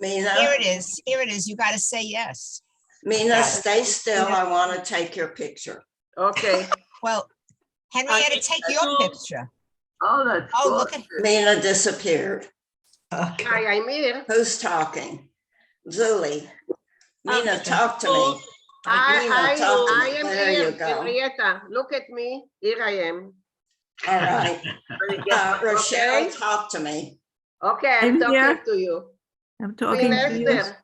Mina, Here it is. Here it is. You got to say yes. Mina, stay still. I want to take your picture. Okay. Well, Henrietta, take your picture. Oh, that's Oh, look at Mina disappeared. Okay. Hi, I'm here. Who's talking? Zuli. Mina, Okay. talk to me. Mina, talk to I me. am There here, you go. Henrietta. Look at me. Here I am. All right. Rochelle, talk to me. Okay, I'm I'm here. talking to you. I'm talking to you. Esther.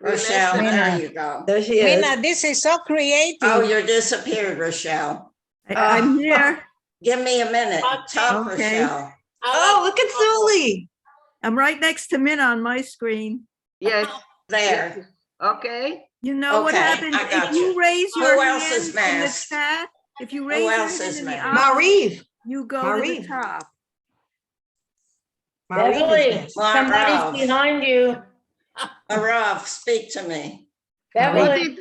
Rochelle, Mina. there you go. There she is. Mina, this is so creative. Oh, you're disappeared, Rochelle. I'm here. Give me a minute. Talk, Okay. Rochelle. Oh, look at Zuli. I'm right next to Minna on my screen. Yes. There. Yes. Okay. You know what Okay, happens I got if you you. raise Who your else hand is in the masked? chat? If you raise your else hand is in the masked? audience, Mariv. you go to the Mariv. top. Beverly, somebody's Marav. behind you. Marav, speak to me. Beverly,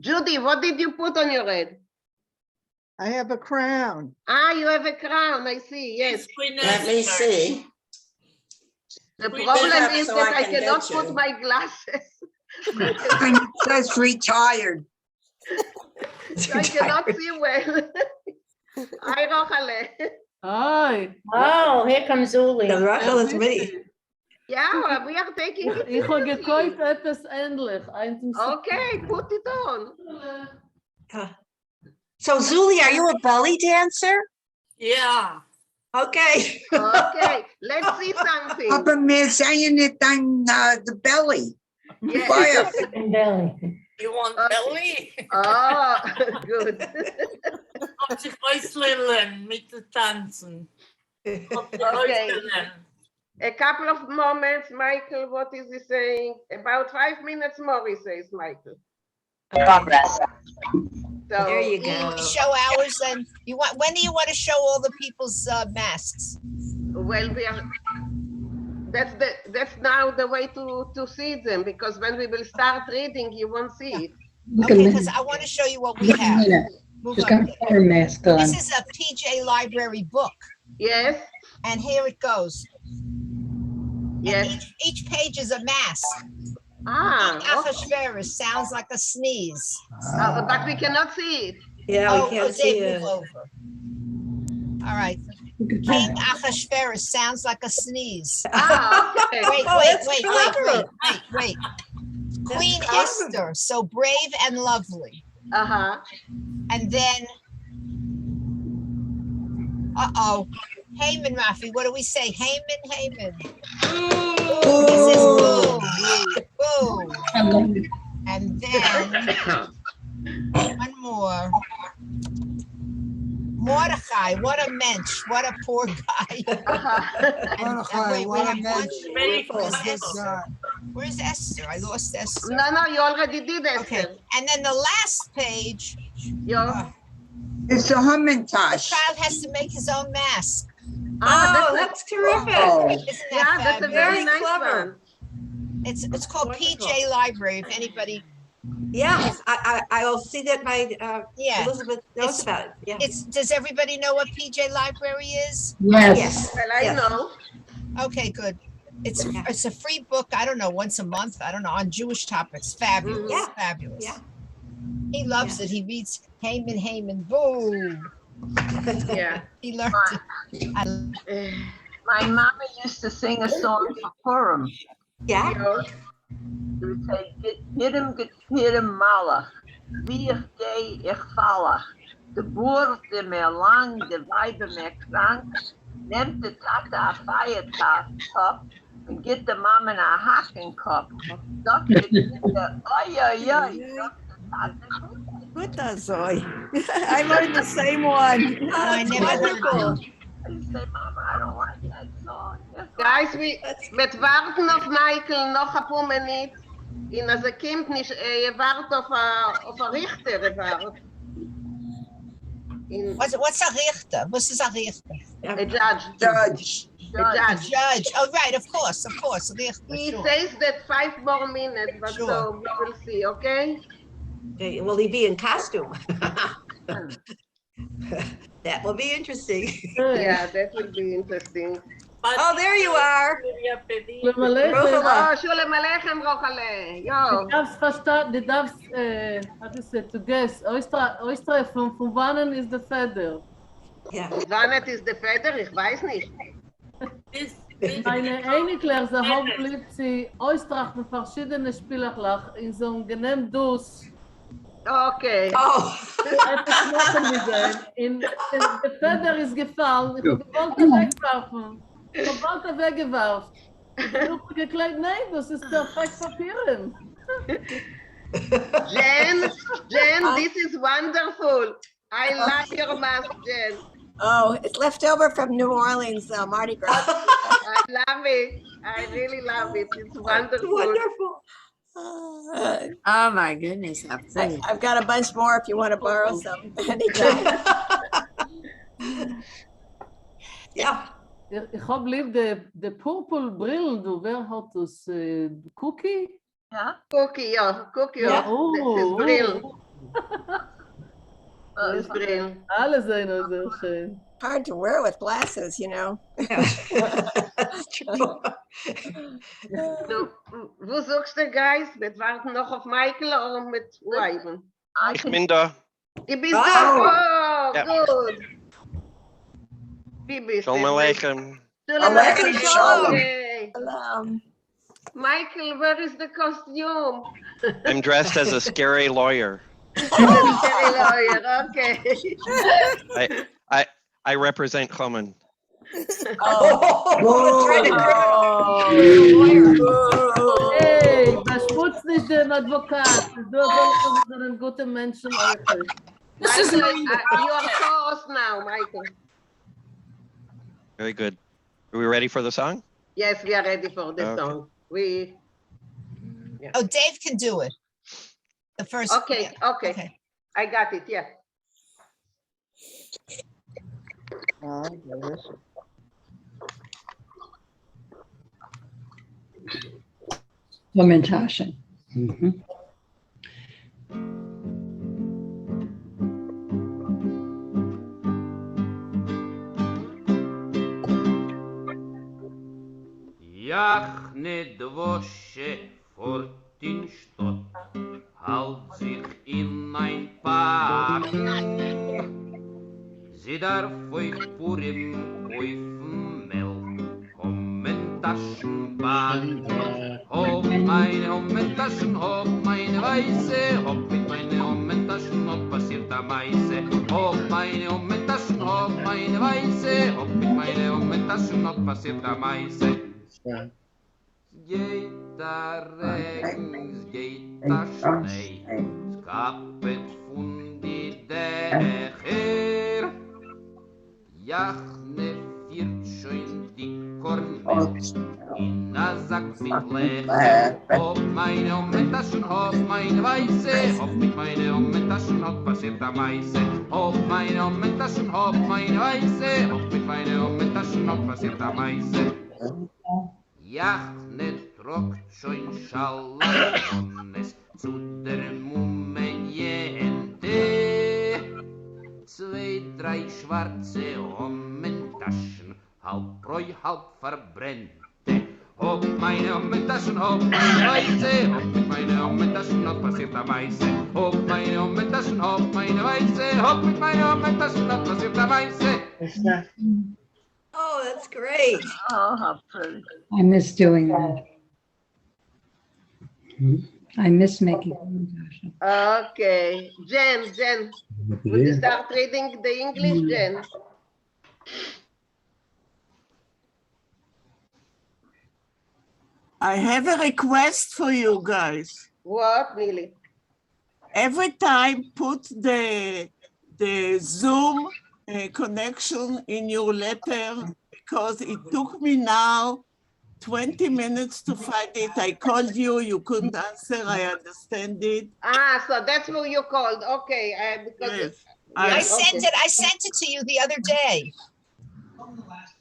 Judy, what did you put on your head? I have a crown. Ah, you have a crown. I see. Yes. Let me see. The Speak problem up is so that I I can cannot get you. put my glasses. And it says retired. I cannot see well. Hi, Rochale. Hi. oh, here comes Uli. The Rachel is me. Yeah, we are taking it Ich habe seriously. gekauft etwas ähnlich. Okay, put it on. So Zuli, are you a belly dancer? Yeah. Okay. Okay, let's see something. Mir saying it on the belly. Yes. Belly. You want Okay. belly? Oh, good. Auf sich äußern mit den Tanzen. Auf sich Okay. äußern. A couple of moments, Michael, what is he saying? About 5 minutes more, he says, Michael. Progress. So, There you We go. show ours and you want, when do you want to show all the people's masks? well, we are, that's now the way to see them, because when we will start reading, you won't see it. Okay, because I want to show you what we have. Move She's up got a there. fire mask on. This is a PJ Library book, Yes, and here it goes. And yes. each page is a mask. Ah, okay. Achashverosh sounds like a sneeze. But we cannot see it. Yeah, we can't see Dave, it. move over. All right. King Achashverosh sounds like a sneeze. Ah, okay. Wait, Oh, wait, that's wait, clever. wait. Queen Esther, so brave and lovely. Uh-huh. And then, uh-oh, Haman, Rafi, what do we say? Haman. This is boo. And then, one more. Mordechai, what a mensch, what a poor guy. Uh-huh. Wait, we have one. Beautiful. Where's Esther? Where's Esther? I lost Esther. No, you already did it. Okay, and then the last page, Your, it's a Hamantash. The child has to make his own mask. Oh, that's terrific. Isn't that yeah, that's a very Very nice clever. one. It's called Wonderful. PJ Library, if anybody, Yeah, I'll see that my yeah. Elizabeth knows about it. Yeah. Does everybody know what PJ Library is? Yes. Well, I Yes. know. Okay, good. It's Yeah. it's a free book, I don't know, once a month, I don't know, on Jewish topics. Fabulous, Yeah. fabulous. Yeah. He loves it. He reads Haman, boo. Yeah. He learned it. My mama used to sing a song for Purim. Yeah. She would say, hit him, malach. Wie ich geh, ich fallach. De boer de mir lang, de weiber mir krank. Nehmt de Tata a Feiertag and get the mama a Hackenkopf. Sagt de Kinder, oi, oi, oi. What does I? I learned the same one. Oh, I never heard Wonderful. I say, Mama, I don't like that song. Guys, met warten auf Michael noch ein paar Minuten. Und als kommt nicht, wartet auf ein Richter. What's a Richter? What's a Richter? A judge. Judge. A judge. Judge. Oh, right, of course, Richter. He Sure. says that 5 more minutes, but Sure. so we will see, okay? Okay, will he be in costume? That will be interesting. Yeah, that will be interesting. Oh, there you are. Shalom Aleichem. Oh, Shalom Aleichem, Rochale. Yo. Du darfst verstehen, du darfst, how to say, to guess. Oistra, from Wannen is the feather. Yeah. Wannet ist der Feder? Ich weiß nicht. Meine Einigler, sie haben liebt sie Oistrach mit verschiedenen Spielachlach in so einem genehm Dus. Okay. Oh. Etwas machen wir denn. In der Feather ist gefallen, ich habe gewollt wegwerfen. Ich habe gewollt weggeworfen. Ich habe gekleidet, nein, das ist perfekt Papieren. Jen, this is wonderful. I love your mask, Jen. Oh, it's left over from New Orleans, Mardi Gras. I love it. I really love it. It's wonderful. Wonderful. Oh my goodness. I've got a bunch more if you want to borrow some anytime. Yeah. Ich habe lieb the purple Brillen, du, wer hat das? Cookie? Cookie, ja. Cookie, ja. Das ist Brill. Das ist Brill. Alle sind sehr schön. Hard to wear with glasses, you know. Du, wo suchst du, Guys? Wir warten noch auf Michael oder mit Weiben? Ich bin da. Ich bin da. Oh, Ja. gut. Wie bist du? Shalom Aleichem. Aleichem Shalom. Okay. Michael, where is the costume? I'm dressed as a scary lawyer. Scary lawyer, okay. I represent Chomen. Hey, beschmutzt nicht den Advokat. Du sollst einen guten Menschen euch. Michael, you are close now, Michael. Very good. Are we ready for the song? Yes, we are ready for the Okay. song. Oh, Dave can do it. The first. Okay, okay. I got it, yeah. Lamentation. Jach ne dwosche fort in Stott, halt sich in ein Parken. Sie darf euch Purim öffnen Melk, kommen Taschenbahn. Hopp meine Taschen, hopp meine Weiße, hopp mit meine Taschen, hopp passiert am Meise. Hopp meine Taschen, hopp meine Weiße, hopp mit meine Taschen, hopp passiert am Meise. Geht der Regen, geht der Schnee, es kappet von die Dächer. Jachne viert schon die Kornmel in a Sack mit Lecher. Hopp meine Taschen, hopp meine Weiße, hopp mit meine Taschen, hopp passiert am Meise. Hopp meine Taschen, hopp meine Weiße, hopp mit meine Taschen, hopp passiert am Meise. Jachne trockt schon Schalamones zu der Mummenjente. 2, 3 schwarze Ommentaschen, halb Bräu, halb verbrennte. Hopp meine Ommentaschen, hopp meine Weiße, hopp mit meine Ommentaschen, hopp passiert am Weiße. Hopp meine Ommentaschen, hopp meine Weiße, hopp mit meine Ommentaschen, hopp passiert am Weiße. Oh, that's great. Oh, how pretty. I miss doing that. I miss making lamentation. Okay. Jen, would you start reading the English, Jen? I have a request for you guys. What, Neely? Every time put the Zoom connection in your letter, because it took me now 20 minutes to find it. I called you, you couldn't answer, I understand it. Ah, so that's who you called. Okay, because Yes. I sent it to you the other day.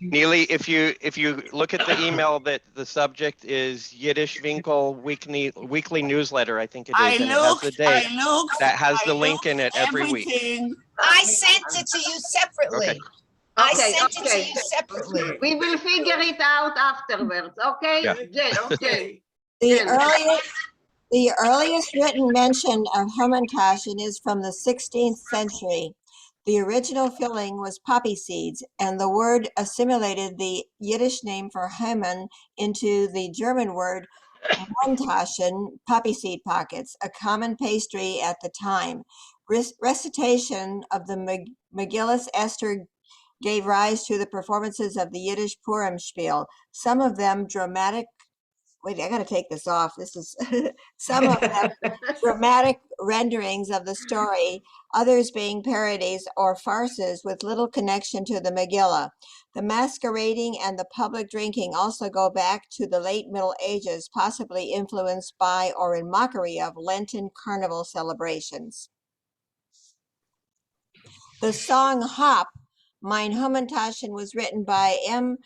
Neely, if you look at the email, that the subject is Yiddish Vinkl weekly newsletter, I think it is, and it has the date. That has the link in it every week. I sent it to you separately. Okay. I Okay, sent it to okay. you separately. We will figure it out afterwards, okay? Yeah. Jen. The earliest written mention of Hamantaschen is from the 16th century. The original filling was poppy seeds, and the word assimilated the Yiddish name for Haman into the German word Mantaschen, poppy seed pockets, a common pastry at the time. Recitation of the Megillus Esther gave rise to the performances of the Yiddish Purim spiel, some of them dramatic. Wait, I got to take this off. This is some of them dramatic renderings of the story, others being parodies or farces with little connection to the Megillah. The masquerading and the public drinking also go back to the late Middle Ages, possibly influenced by or in mockery of Lenten carnival celebrations. The song Hop, Mein Hamantaschen, was written by M.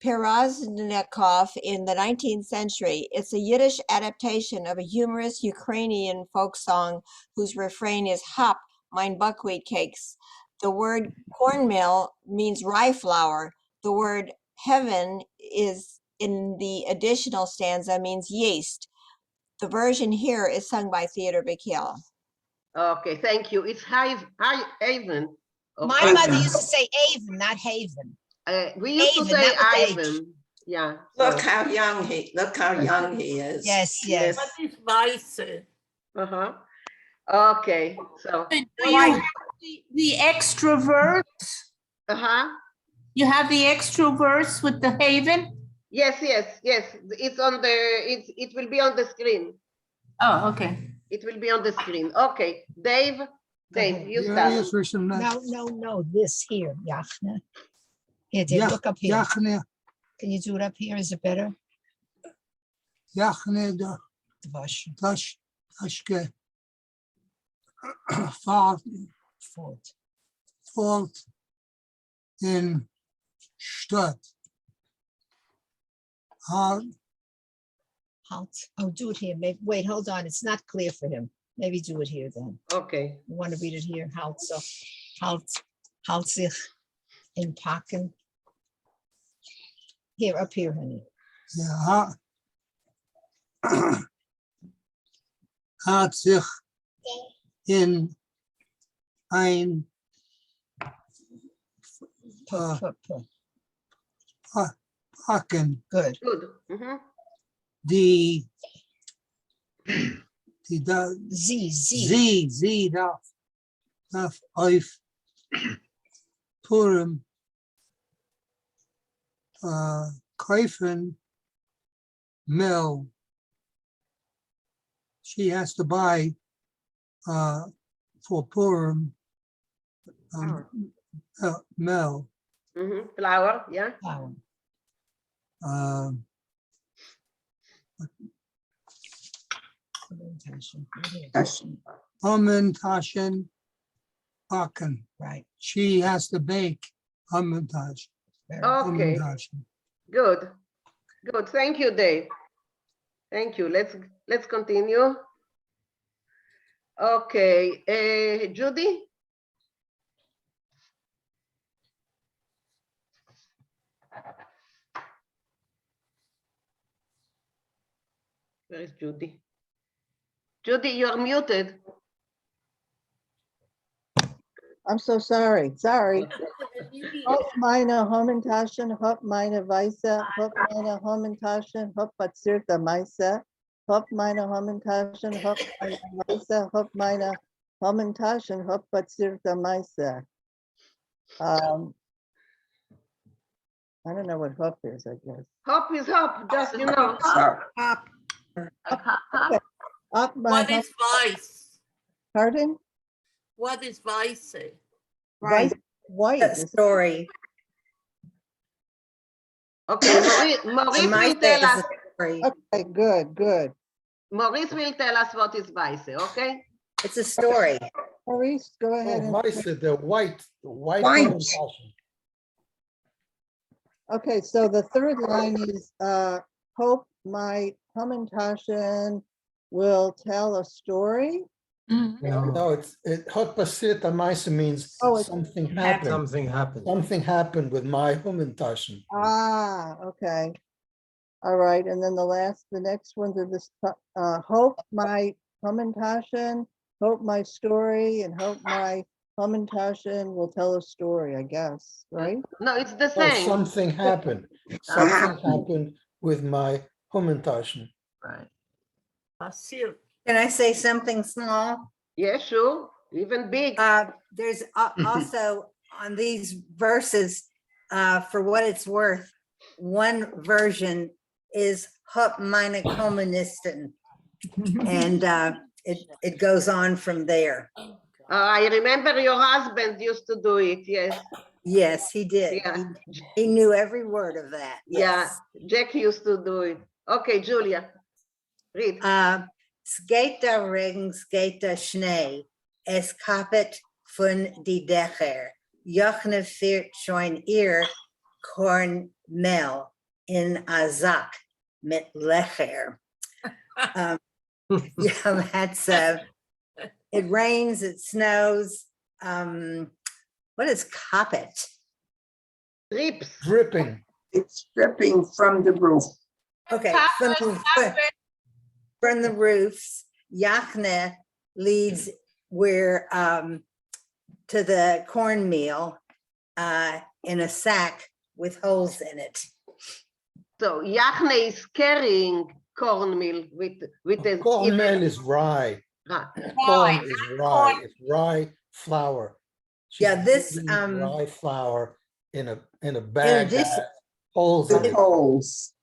Pirozhnikov in the 19th century. It's a Yiddish adaptation of a humorous Ukrainian folk song whose refrain is Hop, mein buckwheat cakes. The word cornmeal means rye flour. The word heaven is in the additional stanza means yeast. The version here is sung by Theodor Vinkl. Okay, thank you. It's Haven. My mother used to say Avon, not Haven. We used to say Ivan. Yeah. Look how young he is. Yes, yes. What is weiße? Uh-huh. Okay, so. Do you have the extra verse? Uh-huh. You have the extra verse with the Haven? Yes. It's on the, it will be on the screen. Oh, okay. It will be on the screen. Okay, Dave, you start. No, this here, Yachne. Here, look up here. Yachne. Can you do it up here? Is it better? Yachne Dashke Fort in Stadt. Halt. Oh, do it here. Maybe, wait, hold on. It's not clear for him. Maybe do it here then. Okay. You want to read it here? Halt sich in Packen. Here, up here, honey. Ja. Hat sich in ein Packen. Good. Mm-hmm. Die Sie darf auf Purim kaufen Mehl. She has to buy for Purim Mehl. Mm-hmm. Flour, yeah. Flour. Hamantaschen backen. Right. She has to bake Hamantaschen. Okay. Good. Thank you, Dave. Thank you. Let's continue. Okay, Judy. Where is Judy? Judy, you're muted. I'm so sorry. Hop meine Hamantaschen, hop meine Weiße, hop meine Hamantaschen, hop verzierter Meise, hop meine Hamantaschen, hop meine Weiße, hop meine Hamantaschen, hop verzierter Meise. I don't know what hop is, I guess. Hop is hop, just you know. Hop. What is weiß? Pardon? What is weiße? White story. Okay, Maurice will tell us. Okay, good. Maurice will tell us what is Weisse, okay? It's a story. Maurice, go ahead. Weisse, the white. Okay, so the third line is hope my Hamantaschen will tell a story. No, hot passiert am meisten means Oh, it's- something happened. Something happened. Something happened with my Humentaschen. Ah, okay. All right, and then the next ones are this, hope my Humentaschen, hope my story, and hope my Humentaschen will tell a story, I guess, right? No, it's the Oh, same. something happened. Something happened with my Humentaschen. Right. Passiert. Can I say something small? Yeah, sure. Even big. There's also on these verses, for what it's worth, one version is Hup meine Kommunisten. And it goes on from there. I remember your husband used to do it, yes. Yes, he did. Yeah. He knew every word of that. Yes. Yeah, Jack used to do it. Okay, Julia, read. Skater Regen, Skater Schnee, es kapet von die Dächer, Jochne viert schon ihr Kornmehl in Azak mit Lecher. Yeah, that's it rains, it snows. What is kapet? Drips. Dripping. It's dripping from the roof. Okay, from the roofs. Yachne leads where to the cornmeal in a sack with holes in it. So Yachne is carrying cornmeal with a Cornmeal is rye. Corn is rye. It's rye flour. She's Yeah, this putting rye flour in a bag that has holes in it. Holes.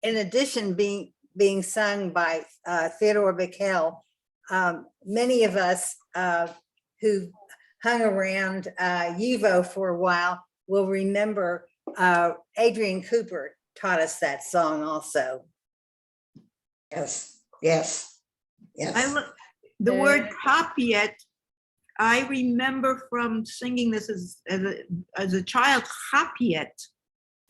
In addition, being sung by Theodore Vinkl, many of us who hung around YIVO for a while will remember Adrian Cooper taught us that song also. Yes, yes, yes. The word copiet, I remember from singing this as a child, copiet.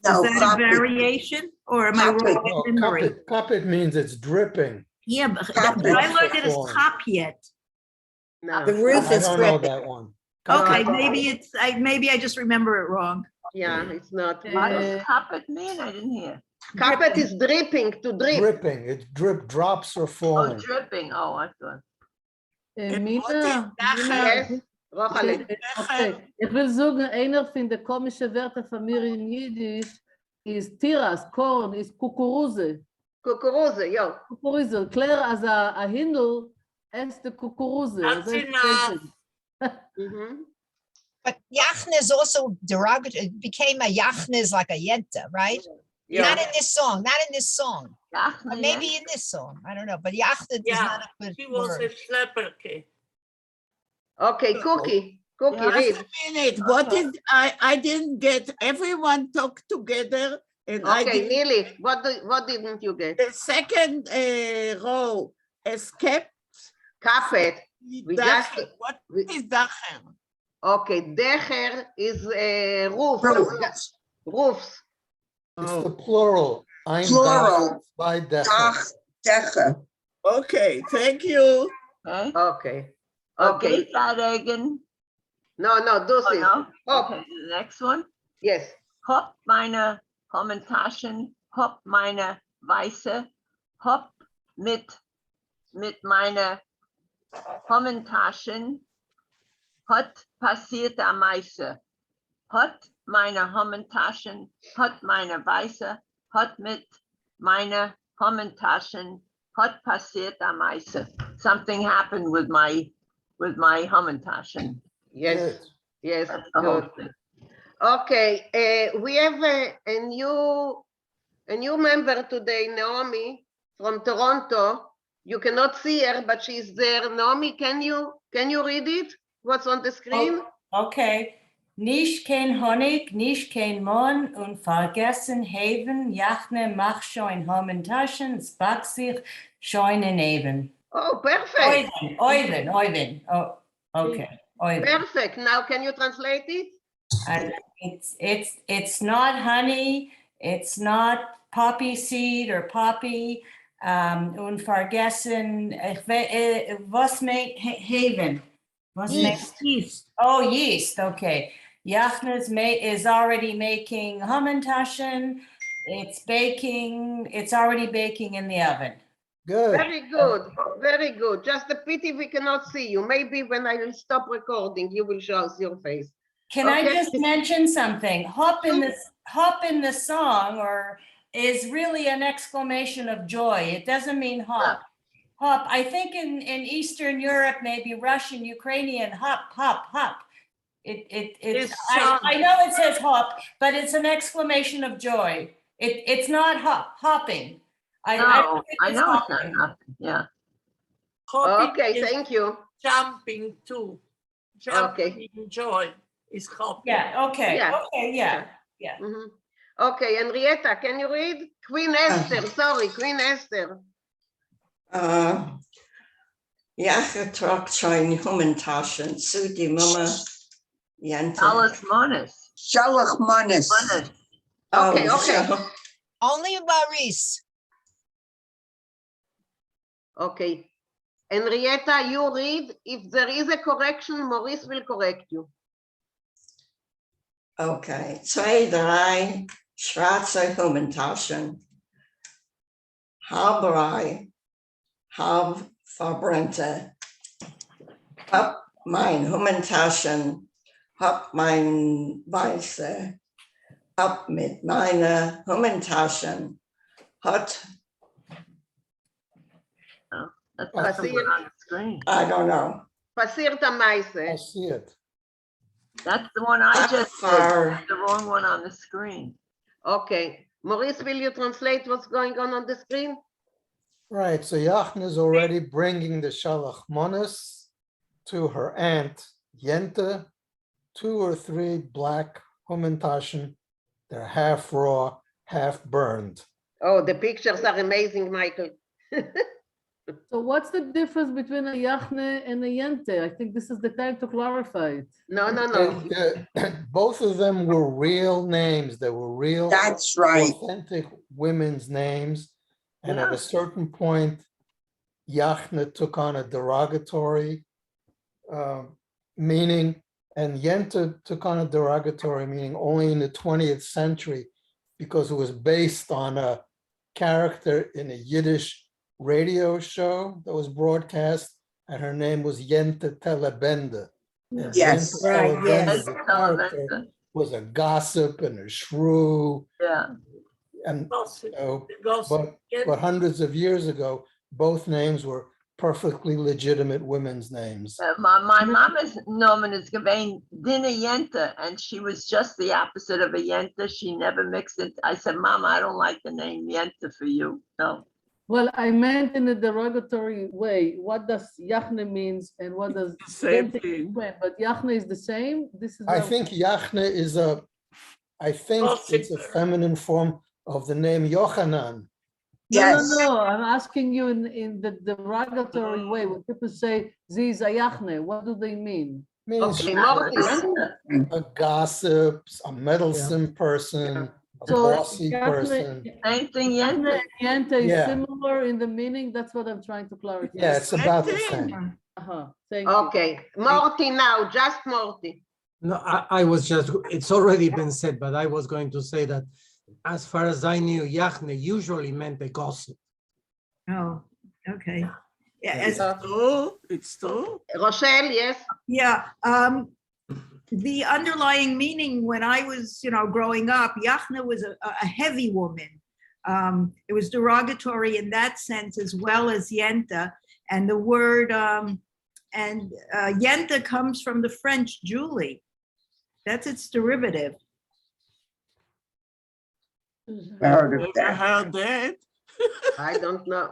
Is No, that copy. a variation or am I wrong in memory? Cup it means it's dripping. Yeah, but Copy. I learned it as copiet. No. The roof I is don't know dripping. that one. Okay, maybe I just remember it wrong. Yeah, it's not. What does carpet mean? I didn't hear. Carpet is dripping, to drip. Dripping. It's drops are Oh, falling. dripping. Oh, I thought. Mina, Yes, Rochale. okay. Ich will sagen, einer von den komischen Wörtern von mir in Jiddisch ist Tiras, Korn, ist Kukuruse. Kukuruse, ja. Kukuruse. Claire, als a Hindel, ist die Kukuruse. That's Das ist enough. But yachne is also derogatory. It became a yachne is like a yenta, right? Yeah. Not in this song, not in this song. Yachne, But maybe in this song. I don't know. But yachne is Yeah, not a good she was a word. schlepperke. Okay, Cookie, read. Just a minute. What did I didn't get? Everyone talk together, and I Okay, didn't. Neely, what didn't you get? The second row, escape. Carpet. We Dacher. just- What is dacher? Okay, Decher is roof. Roofs. It's the plural. Ein Plural. Dach, zwei Dächer. Dach, Deche. Okay, thank you. Okay. Okay, Regen. No, do Oh, it. no? Hop. Okay, the next one. Yes. Hopp meine Kommentaschen, hopp meine Weiße, hopp mit meine Kommentaschen, hat passiert am meisten. Hat meine Kommentaschen, hat meine Weiße, hat mit meine Kommentaschen, hat passiert am meisten. Something happened with my Kommentaschen. Yes. Yes. That's the whole Good. thing. Okay. We have a new member today, Naomi from Toronto. You cannot see her, but she's there. Naomi, can you read it? What's on the screen? Okay. Nicht kein Honig, nicht kein Mon und vergessen Haven, Jachne mach schon Homentaschen, spack sich schon in Eben. Oh, perfect. Eulen. Oh, okay. Eulen. Perfect. Now, can you translate it? And it's not honey, it's not poppy seed or poppy. Und vergessen, was meint Haven? Was Yeast. Yeast. Oh, yeast, okay. Yachne is already making Hammentaschen. It's already baking in the oven. Good. Very good, very good. Just a pity we cannot see you. Maybe when I will stop recording, you will show us your face. Can I just mention something? Hop in the song or is really an exclamation of joy. It doesn't mean hop. Hop. I think in Eastern Europe, maybe Russian, Ukrainian, hop, hop, hop. I know it says hop, but it's an exclamation of joy. It's not hopping. I know it's not hopping, yeah. Okay, thank you. Jumping too. Jumping joy is hopping. Yeah, okay, Yeah. okay, yeah, yeah. Mhm. Okay, Henrietta, can you read? Queen Esther, sorry, Queen Esther. Ja, getrokken zijn Hammentaschen zu die Mama Jente. Alles Monis. Shalach Monis. Okay, okay. Only Maurice. Okay. Henrietta, you read. If there is a correction, Maurice will correct you. Okay, 2, 3 schwarze Hammentaschen. Halberei, halb verbrannte. Hab mein Hammentaschen, hab mein weiße, hab mit meiner Hammentaschen, hat. That's the one on the screen. I don't know. Pasirta Maise. I see it. That's the one I just said. The wrong one on the screen. Okay. Maurice, will you translate what's going on the screen? Right, so Yachne is already bringing the Shalach Monis to her aunt, Yente, 2 or 3 black Hammentaschen. They're half raw, half burned. Oh, the pictures are amazing, Michael. So what's the difference between a Yachne and a Yente? I think this is the time to clarify it. No. Both of them were real names. They were real, That's right. authentic women's names. And at a certain point, Yachne took on a derogatory meaning, and Yente took on a derogatory meaning only in the 20th century because it was based on a character in a Yiddish radio show that was broadcast, and her name was Yente Telebende. And Yes, Yente right, Telebende, yes. the character, was a gossip and a shrew. Yeah. And but hundreds of years ago, both names were perfectly legitimate women's names. My mama's nomen is gewesen Dina Yente, and she was just the opposite of a Yente. She never mixed it. I said, Mama, I don't like the name Yente for you. No. Well, I meant in a derogatory way. What does Yachne means and what does Same Yente thing. mean? But Yachne is the same. This is I think Yachne is it's a feminine form of the name Yochanan. No. I'm asking you in the derogatory way. When people say Ziz Yachne, what do they mean? Means a gossip, a meddlesome person, a bossy person. Same thing, Yachne and Yente is Yeah. similar in the meaning. That's what I'm trying to clarify. Yeah, it's about the same. Thank you. Okay. Morty now, just Morty. No, I was just, it's already been said, but I was going to say that as far as I knew, Yachne usually meant a gossip. Oh, okay. Yeah, It's true. Rochelle, yes. Yeah, the underlying meaning when I was, growing up, Yachne was a heavy woman. It was derogatory in that sense as well as Yenta. And the word, Yenta comes from the French Julie. That's its derivative. Heard that? I don't know.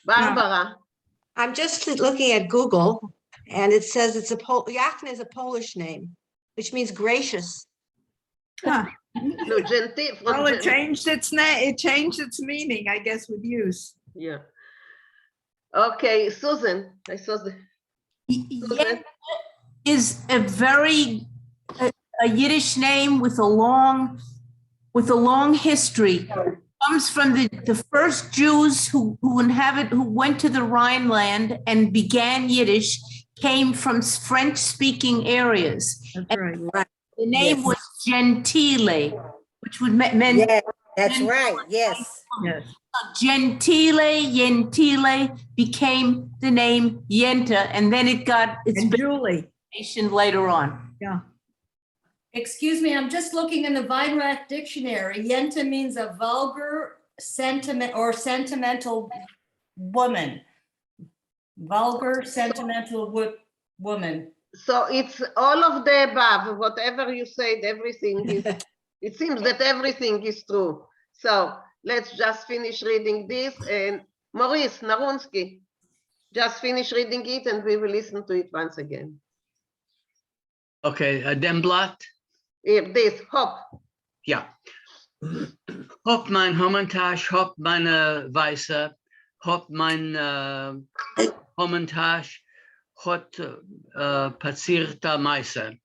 Barbara. I'm just looking at Google, and it says Yachne is a Polish name, which means gracious. Huh. No, gentil. Well, it changed its name. It changed its meaning, I guess, with use. Yeah. Okay, Susan. I saw the. Yet is a very a Yiddish name with a long history. Comes from the first Jews who went to the Rhineland and began Yiddish, came from French-speaking areas. That's right. The name Yes. was Gentile, which would mean Yeah, that's right. Yes. Yes. Gentile became the name Yenta, and then it got its Julie later on. Yeah. Excuse me, I'm just looking in the Weinreich dictionary. Yenta means a vulgar sentiment or sentimental woman. Vulgar sentimental woman. So it's all of the above, whatever you said, everything is, it seems that everything is true. So let's just finish reading this, and Maurice Narunsky, just finish reading it and we will listen to it once again. Okay, dem Blatt. This, hop. Ja. Hop mein Homentasch, hop meine Weiße, hop mein Homentasch, hot passierta Meise.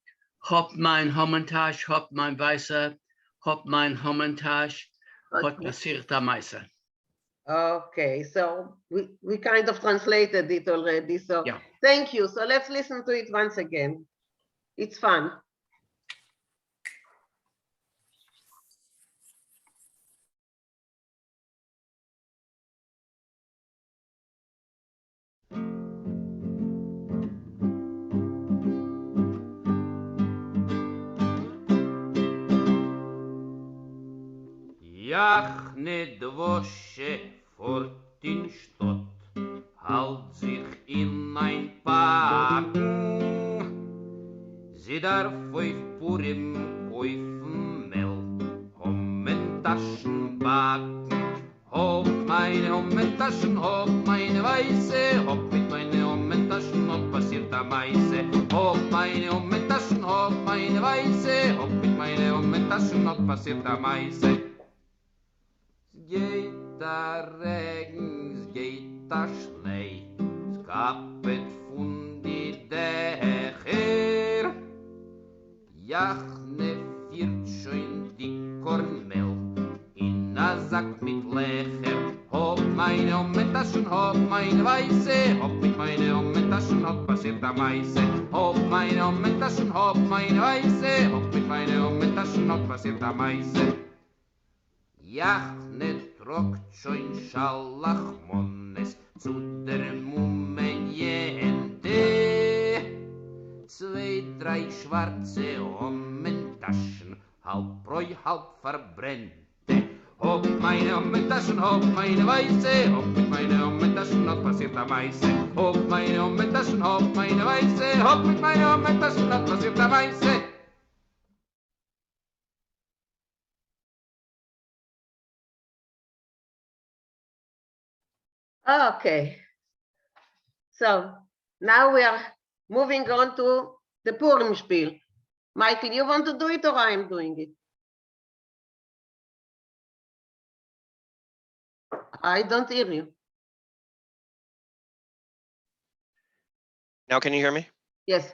Hop mein Homentasch, hop mein Weiße, hop mein Homentasch, hot passierta Meise. Okay, so we kind of translated it already. So yeah. Thank you. So let's listen to it once again. It's fun. Jachne dwosche fort in Stott, halt sich in ein Packen. Sie darf auf Purim kaufen Mehl, Hommentaschen backen. Hopp meine Hommentaschen, hopp meine Weiße, hopp mit meine Hommentaschen, hopp passiert am Meise. Hopp meine Hommentaschen, hopp meine Weiße, hopp mit meine Hommentaschen, hopp passiert am Meise. Geht der Regen, es geht der Schnee, es kappet von die Dächer. Jachne führt schon die Kornmehl in a Sack mit Lecher. Hopp meine Hommentaschen, hopp meine Weiße, hopp mit meine Hommentaschen, hopp passiert am Meise. Hopp meine Hommentaschen, hopp meine Weiße, hopp mit meine Hommentaschen, hopp passiert am Meise. Jachne trockt schon Schalachmonnes zu der Mummenjente. 2, 3 schwarze Hommentaschen, halb Bräu, halb verbrennte. Hopp meine Hommentaschen, hopp meine Weiße, hopp mit meine Hommentaschen, hopp passiert am Meise. Hopp meine Hommentaschen, hopp meine Weiße, hopp mit meine Hommentaschen, hopp passiert am Meise. Okay, so now we are moving on to the Purim Spiel. Michael, you want to do it or I'm doing it? I don't hear you. Now, can you hear me? Yes.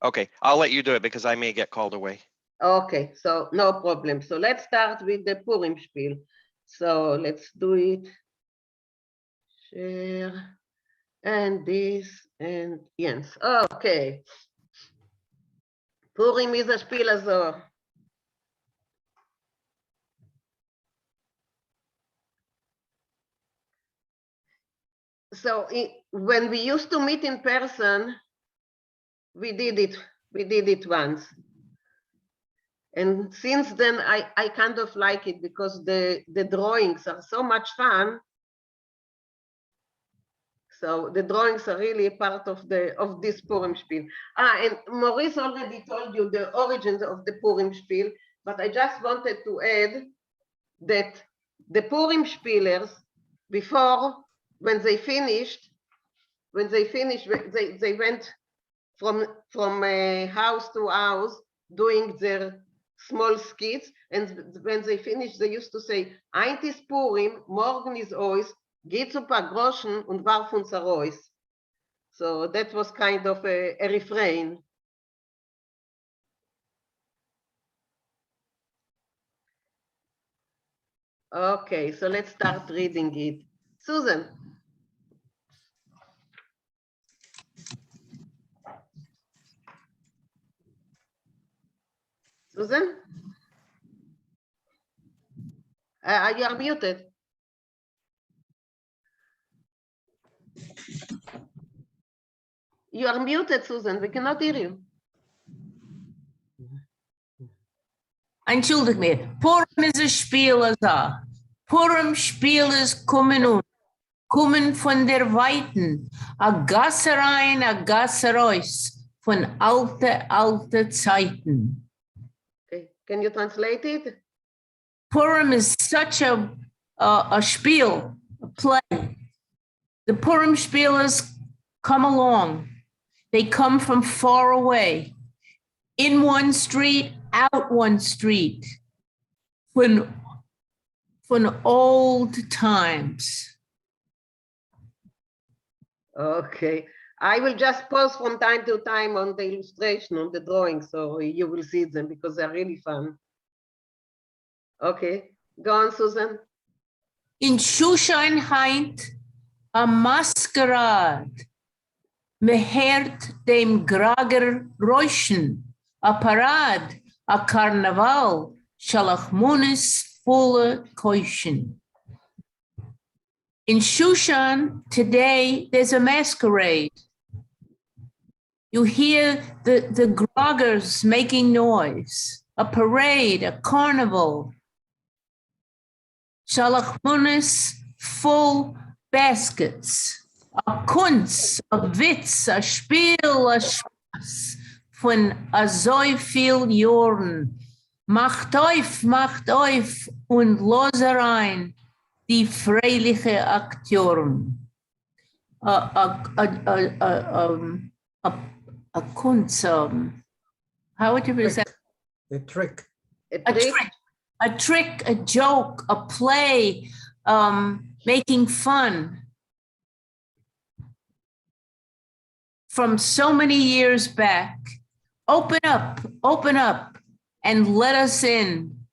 Okay, I'll let you do it because I may get called away. Okay, so no problem. So let's start with the Purim Spiel. So let's do it. Share and this and Jens. Okay. Purim is a Spiel also. So when we used to meet in person, we did it once. And since then, I kind of like it because the drawings are so much fun. So the drawings are really a part of this Purim Spiel. And Maurice already told you the origins of the Purim Spiel, but I just wanted to add that the Purim Spielers, before, when they finished, they went from house to house doing their small skits, and when they finished, they used to say, "Eint is Purim, morgen is ois, geht's ein paar Groschen und warf uns a Reus." So that was kind of a refrain. Okay, so let's start reading it. Susan. Susan? You are muted. You are muted, Susan. We cannot hear you. Entschuldig mir. Purim ist ein Spiel, also. Purim-Spiel kommen von der Weiten. A Gasse rein, a Gasse raus. Von alte Zeiten. Okay. Can you translate it? Purim is such a spiel, a play. The Purim Spielers come along. They come from far away. In one street, out one street. From old times. Okay. I will just pause from time to time on the illustration, on the drawing, so you will see them because they're really fun. Okay, go on, Susan. In Shushan heint a masquerade. Me hört dem Grager räuschen. A parade, a carnaval, Shalachmunis volle Keuschen. In Shushan, today, there's a masquerade. You hear the groggers making noise, a parade, a carnival. Shalachmunis, full baskets, a Kunst, a Witz, a Spiel, a Spaß, von a so viel Jahren. Macht auf und los rein, die freiliche Akteuren. A Kunst, how would you present? A trick. A trick, a joke, a play, making fun. From so many years back, open up, and let us in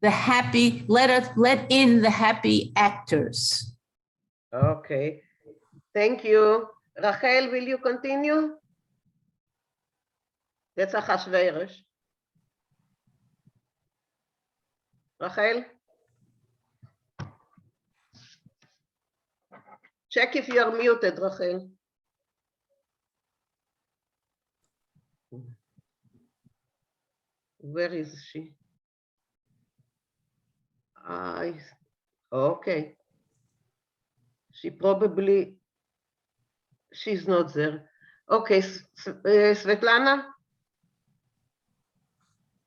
the happy, let in the happy actors. Okay, thank you. Rachel, will you continue? That's a Achashverosh. Rachel? Check if you're muted, Rachel. Where is she? Okay. She's not there. Okay, Svetlana?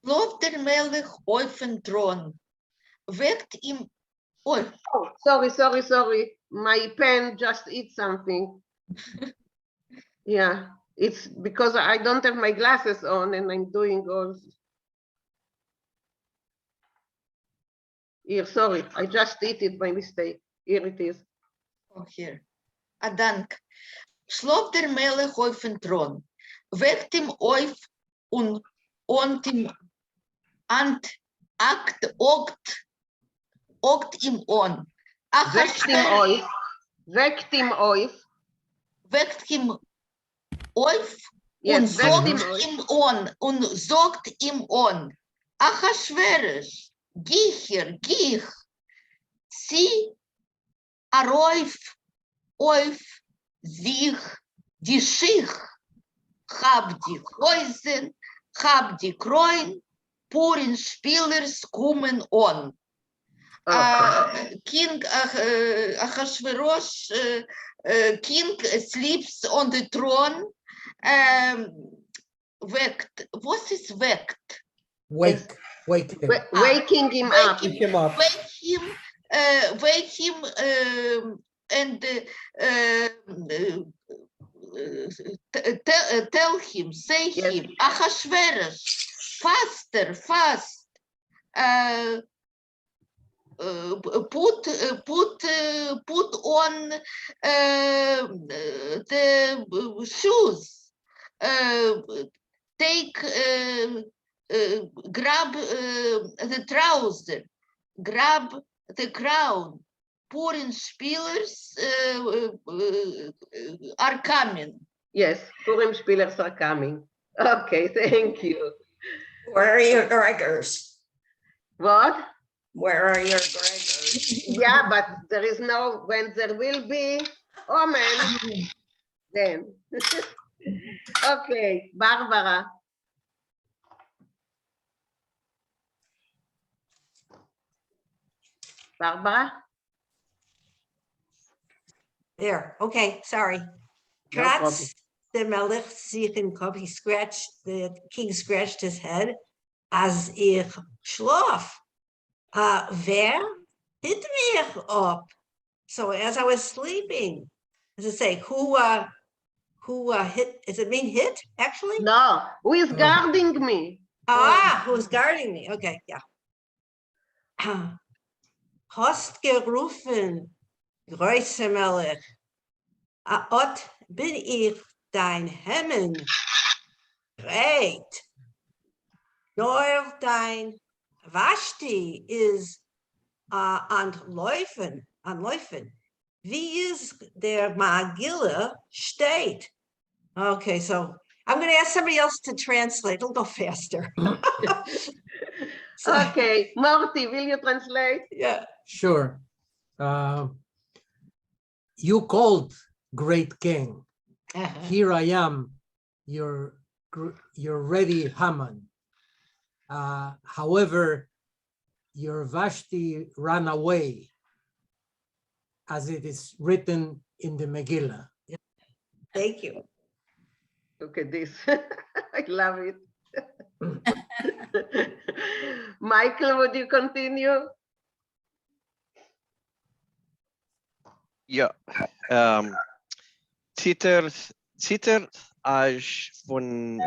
Loopt der Melech auf den Thron, weckt ihm. Oh, sorry. My pen just ate something. Yeah, it's because I don't have my glasses on and I'm doing all. Here, sorry, I just ate it by mistake. Here it is. Oh, here. Dank. Sloopt der Melech auf den Thron, weckt ihm auf und ihm ogt ihm on. Weckt ihm auf. Weckt ihm auf Yes, und sagt ihm on. Achashverosh, gich, zieh auf sich die Schich, hab die Häuser, hab die Kräuen, Purim Spielers kommen on. King Achashverosh, King sleeps on the throne. Weckt. What is weckt? Waking him. Waking him up. Wake him and tell him, say him, Achashverosh, fast. Put on the shoes. Grab the trouser. Grab the crown. Purim spielers are coming. Yes, Purim Spielers are coming. Okay, thank you. Where are your Gregors? What? Where are your Gregors? Yeah, but there is no, when there will be Omen, then. Okay, Barbara. Barbara? There, okay, sorry. No problem. Kratz the Melech sich in Kopf. The king scratched his head. As ich schlaf. Wer hit mich up? So as I was sleeping, does it say who hit? Does it mean hit actually? No, who is guarding me? Who's guarding me? Okay, yeah. Hast gerufen, Größe Melech. Ot bin ich dein Hemmen. Great. Nur dein Vashti is anläufen. Wie is der Magilla steht? Okay, so I'm going to ask somebody else to translate. It'll go faster. Okay, Marty, will you translate? Yeah. Sure. You called, great king. Here I am, your ready Haman. However, your Vashti ran away, as it is written in the Megillah. Thank you. Look at this. I love it. Michael, would you continue? Ja, Ziter Ash von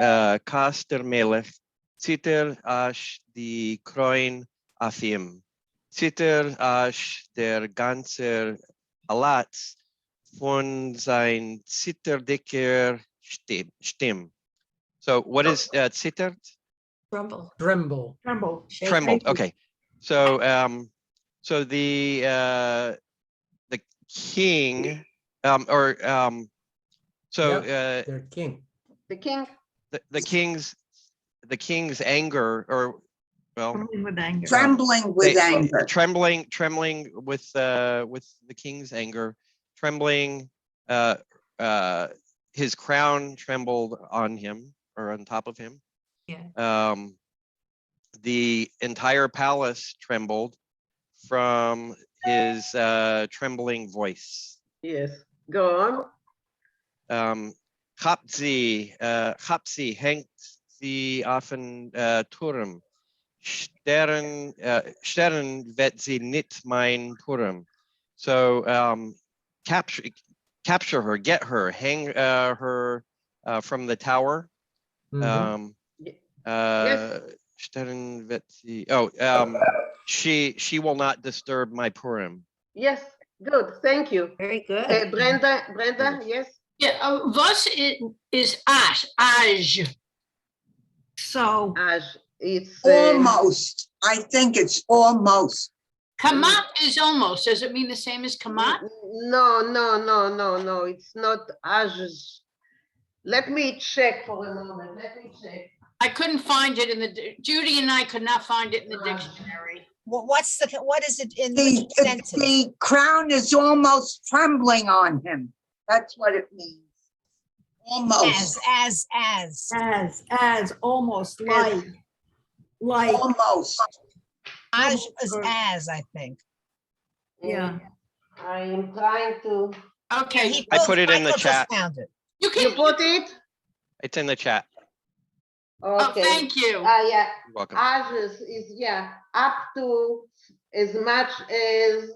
Kaster Melech, Ziter Ash die Kroin Afim, Ziter Ash der ganze Alatz von sein zitterdicker Stimm. So what is zittert? Tremble. Tremble. Trembled. Okay. So so the king Their king. The king. The king's anger, or well, Trembling with anger. Trembling with anger. trembling with the king's anger, trembling. His crown trembled on him, or on top of him. Yeah. The entire palace trembled from his trembling voice. Yes, go on. Chapzi hängt sie auf den Turm. Stern wird sie nicht mein Turm. So capture her, get her, hang her from the tower. Yes. Stern wird sie, she will not disturb my Purim. Yes, good, thank you. Very good. Brenda, yes? Yeah, was is ash? Aj. So Aj, it's Almost. I think it's almost. Kamat is almost. Does it mean the same as kamat? No. It's not Aj. Let me check for a moment. Let me check. I couldn't find it in the, Judy and I could not find it in the dictionary. What is it in The, which sentence? the crown is almost trembling on him. That's what it means. Almost. As, almost like Almost. Aj is as, I think. Yeah. I am trying to. Okay. I put it in the Michael just chat. found it. You put it? It's in the chat. Okay. Thank you. Yeah. You're welcome. Ages is up to as much as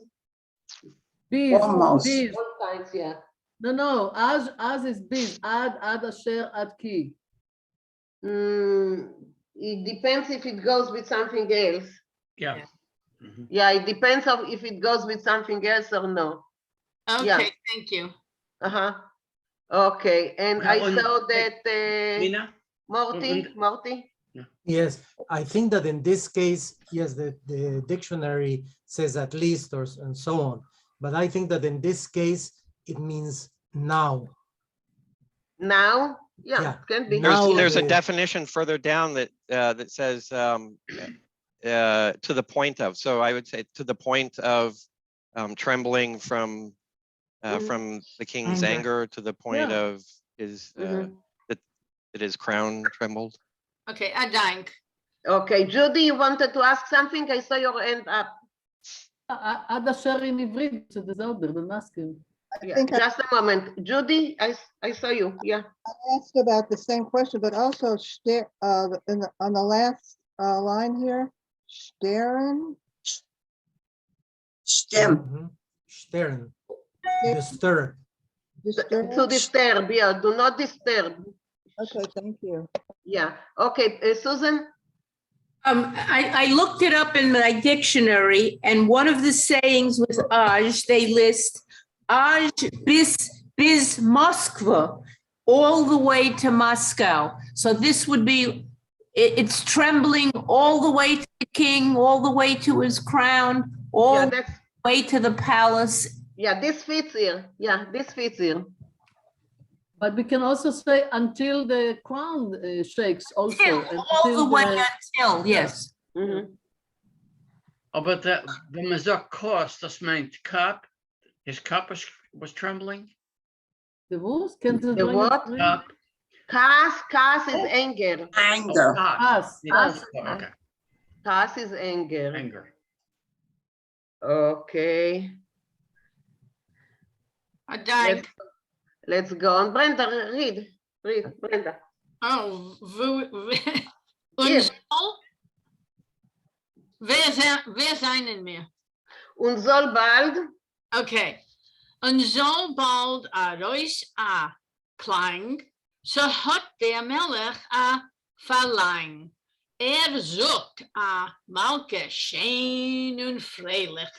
Biz. Almost. Biz. what kinds, yeah. No. As is biz. Ad asher ad ki. It depends if it goes with something else. Yeah. Yeah, it depends on if it goes with something else or no. Okay, Yeah. thank you. Okay, and I Und- saw that Nina? Morty. Yes, I think that in this case, yes, the dictionary says at least or and so on. But I think that in this case, it means now. Now? Yeah, Yeah. it can be. There's a definition further down that that says to the point of. So I would say to the point of trembling from the king's anger to the point of his that his crown trembled. Okay, Adank. Okay, Judy, you wanted to ask something? I saw your hand up. עד אשר in עברית, so the order, the masculine. Yeah, just a moment. Judy, I saw you. Yeah. I asked about the same question, but also on the last line here, Stern. Stem. Stern. Disturb. To disturb, yeah. Do not disturb. Okay, thank you. Yeah. Okay, Susan? I looked it up in my dictionary, and one of the sayings with Aj, they list Aj bis Moskva, all the way to Moscow. So this would be, it's trembling all the way to the king, all the way to his crown, all the way to the palace. Yeah, this fits here. Yeah, this fits here. But we can also say until the crown shakes also. All the way until, yes. Aber wenn man sagt Kos, das meint Cup. His cup was trembling. The what? Can The what? Cup. Kas is anger. Anger. Okay. Kas is anger. Anger. Okay. Let's go on. Brenda, read, Brenda. Oh, wer seien wir? Und soll bald. Okay. Und soll bald a Reus a klang, so hat der Melech a verlang. Sucht a Malke schön und freilich,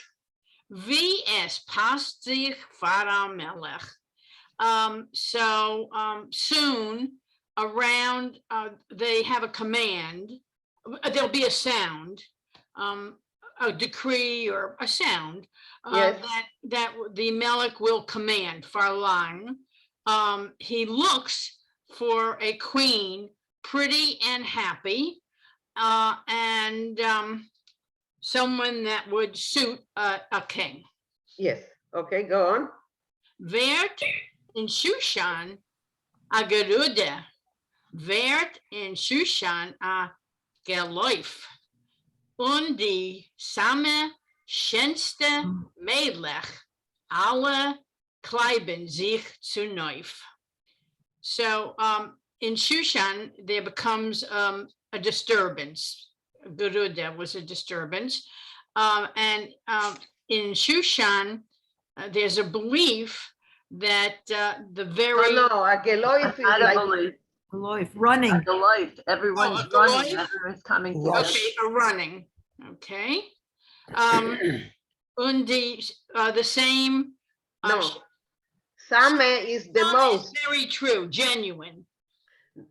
wie es passt sich vor am Melech. Soon around, they have a command, there'll be a sound, a decree or a sound that the Melech will command, farlang. He looks for a queen, pretty and happy, and someone that would suit a king. Yes, okay, go on. Wert in Shushan a Gerude, Wert in Shushan a Geläuf, und die same schönste Mädlich, alle kleiben sich zu neuf. So in Shushan, there becomes a disturbance. Gerude was a disturbance. And in Shushan, there's a belief that the very a geloif is like running. A geloif. Everyone's running. Everyone's coming together. Okay, a running. Okay. And the same. No. Same is the most. Very true, genuine.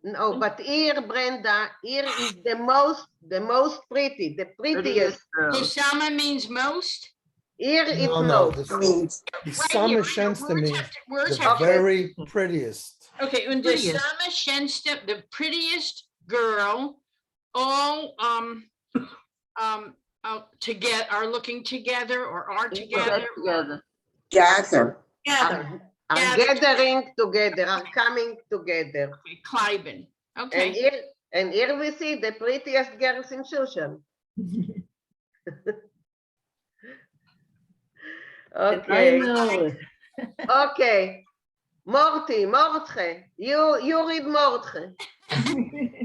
No, but here, Brenda, here is the most pretty, the prettiest. So Sama means most? Here it's No, most. the Sama Shensta means the very prettiest. Okay, and the Sama Shensta, the prettiest girl, all are looking together or are together. Gather. Are gathering together, are coming together. Okay, Kleiben. Okay. And here we see the prettiest girls in Shushan. Okay. Okay. Mordche. You read Mordche.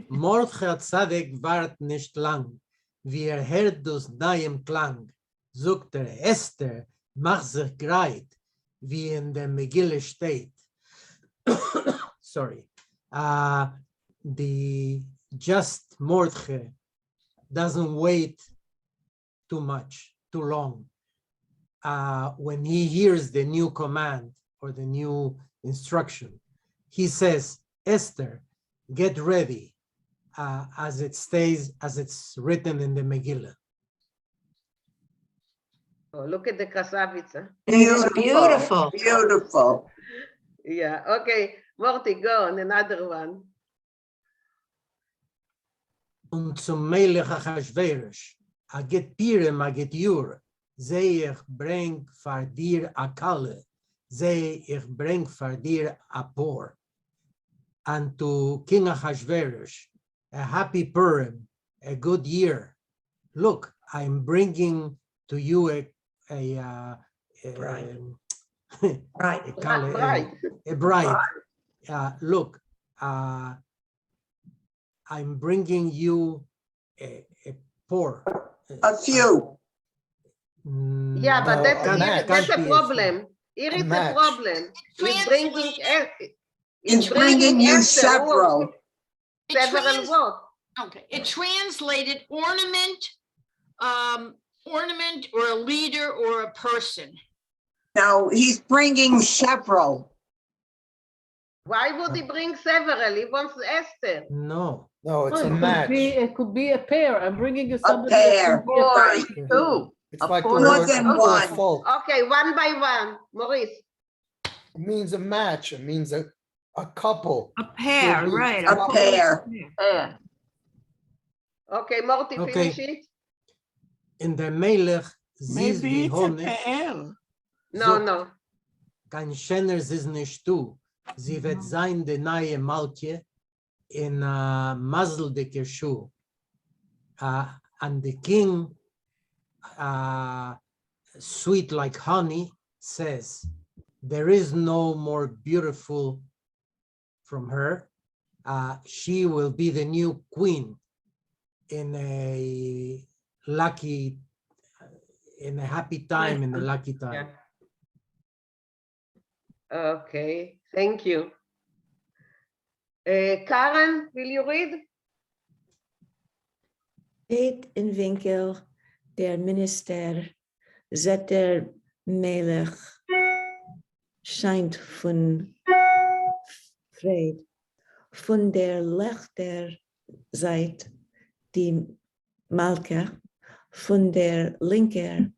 Mordche Tzadek wart nicht lang, wie hört dus deinem Klang, sucht Esther, mach sich greit, wie in der Megille steht. Sorry. The just Mordche doesn't wait too much, too long. When he hears the new command or the new instruction, he says, Esther, get ready. as it stays, as it's written in the Megillah. Oh, look at the Krasavitsa. Beautiful. Beautiful. Yeah, okay. Morty, go on, another one. Und zum Melech Achashverosh, a get Pirem, a get Jur, sei ich bring for dir a Kalle, sei ich bring for dir a Por. And to King Achashverosh, a happy Purim, a good year. Look, I'm bringing to you a Bride. a Kalle, Bride. a bride. Look, I'm bringing you a Por. A few. Yeah, but No, that's, a that's match. a problem. Here A is the match. problem. He's bringing, It's bringing you several. Several what? Okay, it translated ornament, ornament or a leader or a person. No, he's bringing several. Why would he bring several? He wants Esther. No. No, it's No, a match. It could be a pair. I'm bringing you A somebody. pair. that could be a pair. Right. Two. It's like the More word than for one. fault. Okay, one by one. Maurice. It means a match. It means a couple. A pair, Could be right. A pair. Yeah. Okay, Morty, Okay. finish it. In der Melech, siehst Maybe wie it's a Honig, pair. No, no. kein Schöner ist nicht du. Sie wird sein die neue Malke in Mazel de Kirshu. And the king, sweet like honey, says, there is no more beautiful from her. She will be the new queen in a lucky, in a happy time, in a lucky time. Okay, thank you. Karen, will you read? Steht in Vinkl, der Minister, zet der Melech, scheint von Fried, von der Lechter Seite, die Malka, von der linker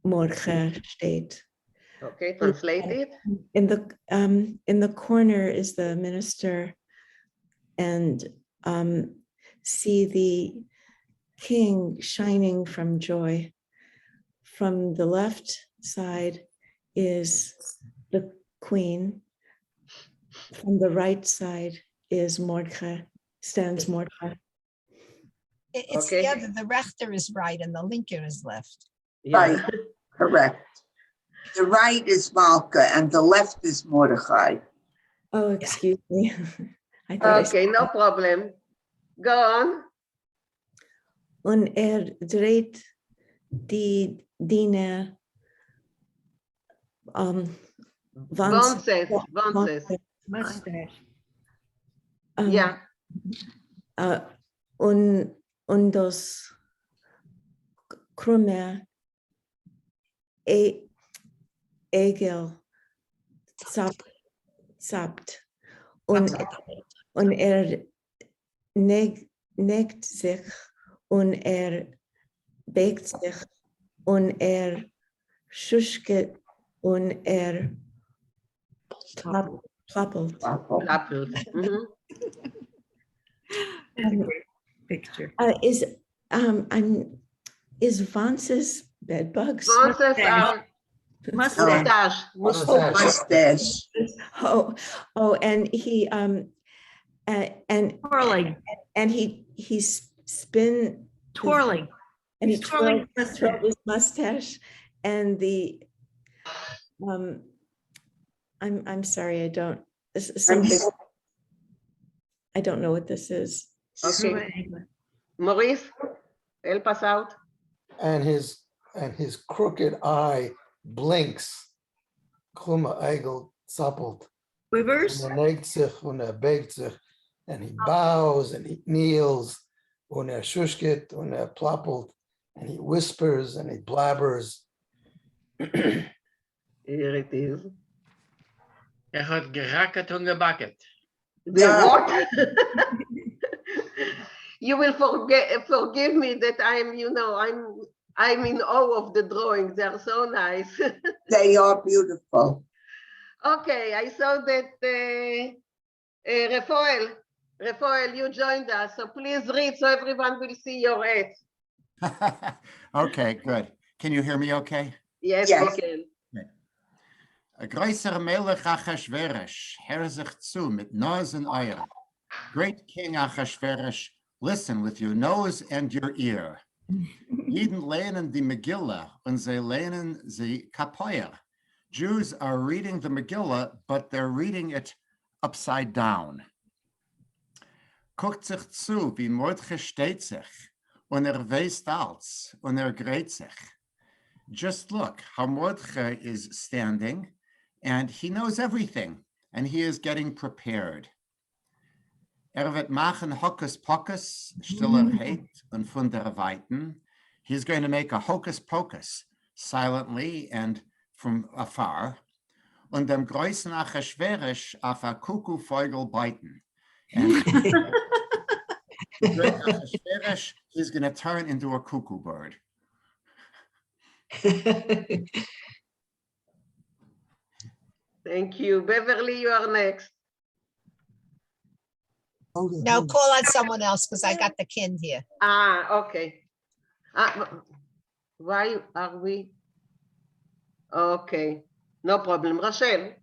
Morcha steht. Okay, translate it. In the corner is the minister, and see the king shining from joy. From the left side is the queen. From the right side is Mordechai, stands Mordechai. It's Okay. the other, the rechter is right and the linker is left. Right. Correct. The right is Malka and the left is Mordechai. Oh, excuse me. I thought I said Okay, no problem. Go on. Und dreht die Diener Vances. Mustache. Yeah. Und das krumme Egel zappt. Und neigt sich und begt sich und schuschket und plappelt. Mhm. Picture. Is Vance's bed bugs? Vances mustache. Mustache. And he Twirling. and he spin Twirling. and he He's twirling twirled his mustache and the I'm sorry, I don't, this is something I don't know what this is. Okay. Maurice, help us out. And his crooked eye blinks. Krummer Eigel zappelt. Quivers. Und neigt sich und beugt sich. And he bows and he kneels. Und schuschket und plappelt. And he whispers and he blabbers. Here it is. Hat geracket und gebacket. The what? you will forgive me that I'm in awe of the drawings. They are so nice. They are beautiful. Okay, I saw that Rafael, you joined us, so please read so everyone will see your ad. Okay, good. Can you hear me okay? Yes, we can. A größer Melech Achashverosh, hör sich zu mit Nose and Ear. Great King Achashverosh, listen with your nose and your ear. Jeden lehnen die Megillah und sie lehnen sie Kapoyer. Jews are reading the Megillah, but they're reading it upside down. Guckt sich zu, wie Mordechai steht sich, und weiß alles, und gräht sich. Just look how Mordechai is standing, and he knows everything, and he is getting prepared. Wird machen Hokus Pokus, stiller Heit und von der Weiten. He's going to make a hocus pocus, silently and from afar, und dem größten Achashverosh auf a Kuckuckvogel biten. And the great Achashverosh is going to turn into a cuckoo bird. Thank you. Beverly, you are next. No, call on someone else because I got the kin here. Okay. Why are we? Okay, no problem. Rachel.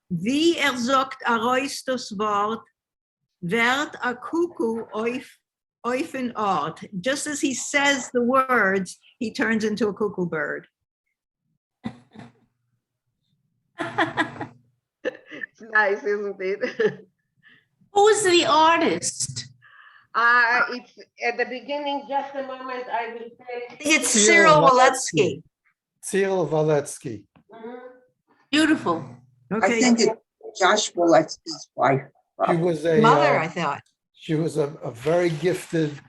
Wie sagt Arois das Wort, werd a Kuckuck auf an Ort. Just as he says the words, he turns into a cuckoo bird. It's nice, isn't it? Who is the artist? It's at the beginning, just a moment, I will tell. It's Cyril Waletsky. Cyril Waletsky. Beautiful. I think it's Josh Waletsky's wife. She was a Mother, I thought. She was a very gifted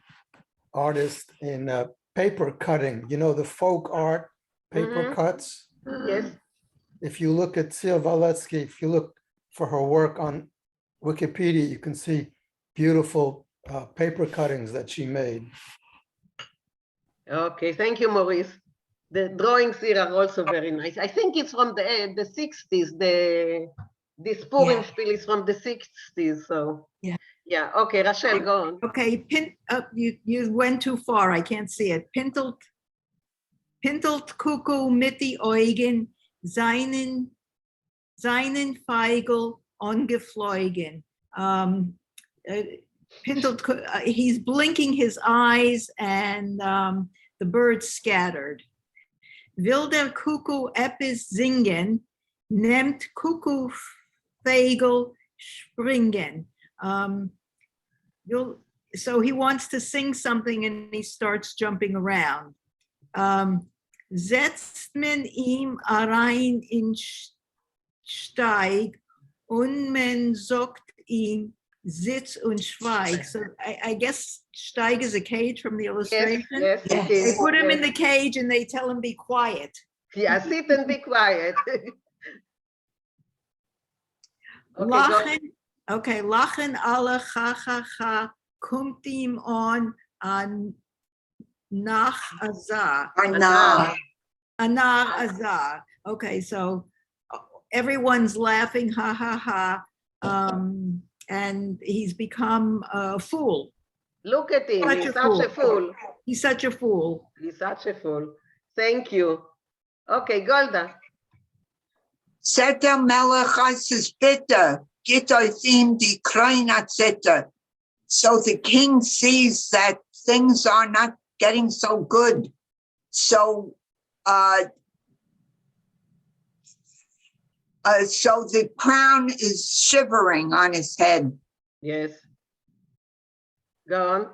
artist in paper cutting. You know, the folk art paper cuts. Yes. If you look at Cyril Waletsky, if you look for her work on Wikipedia, you can see beautiful paper cuttings that she made. Okay, thank you, Maurice. The drawings here are also very nice. I think it's from the 60s. This Purim spiel is from the 60s. So yeah. Okay, Rachel, go on. Okay, you went too far. I can't see it. Pintelt Kuckuck mit die Augen, seinen Feigl ungeflogen. He's blinking his eyes and the birds scattered. Will der Kuckuck etwas singen, nimmt Kuckuckvogel springen. So he wants to sing something and he starts jumping around. Setzt man ihm rein in Steig und man sagt ihm Sitz und Schweig. So I guess Steig is a cage from the illustration. Yes, it They is. put him in the cage and they tell him be quiet. Yeah, sit and be quiet. Lachen alle, ha, ha, ha, kommt ihm an nach Azar. Anar Azar. Okay, so everyone's laughing, ha, ha, ha, and he's become a fool. Look at him, he's such a fool. He's such a fool. He's such a fool. Thank you. Okay, Golda. Setter Melech heißt es bitte, geht euch ihm die Kreiner Zitter. So the king sees that things are not getting so good. So so the crown is shivering on his head. Yes. Go on.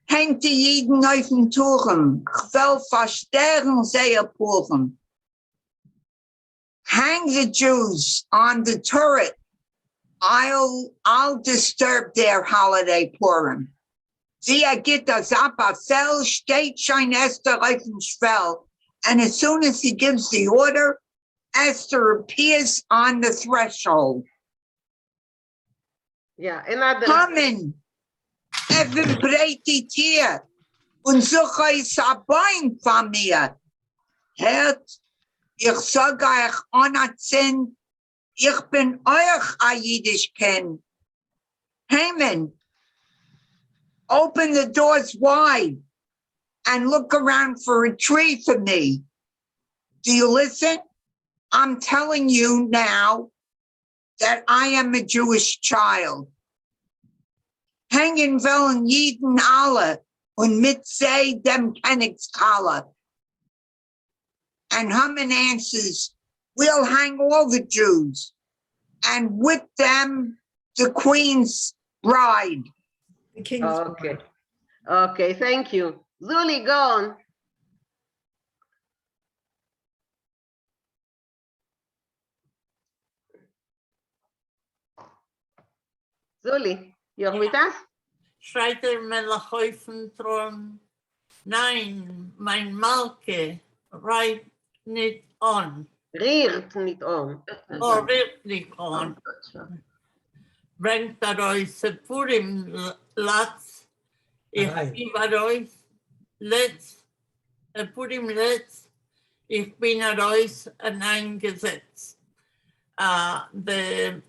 Hängt die Jiden auf den Turm, will versterben sehe Purim. Hang the Jews on the turret. I'll disturb their holiday Purim. Sie geht das Fell, steht schon Esther auf dem Schwell. And as soon as he gives the order, Esther appears on the threshold. Yeah, another. Coming. Neven breitet hier und suche es ein Bein von mir. Hört, ich sage euch anerkennen, ich bin euch ein Jiddisch kenn. Haman, open the doors wide and look around for a tree for me. Do you listen? I'm telling you now that I am a Jewish child. Hängen wollen jeden alle und mit sei dem Königskalle. And Haman answers, we'll hang all the Jews, and with them the queen's bride. The king's Okay. Okay, thank you. Zuli, go on. Zuli, you're with us? Schreit der Melech auf den Thron, nein, mein Malke, reit nicht on. Riert nicht on. Oh, riert nicht on. Bringt euch Purim Latz, ich gebe euch Letz, Purim Letz, ich bin euch eingesetzt. The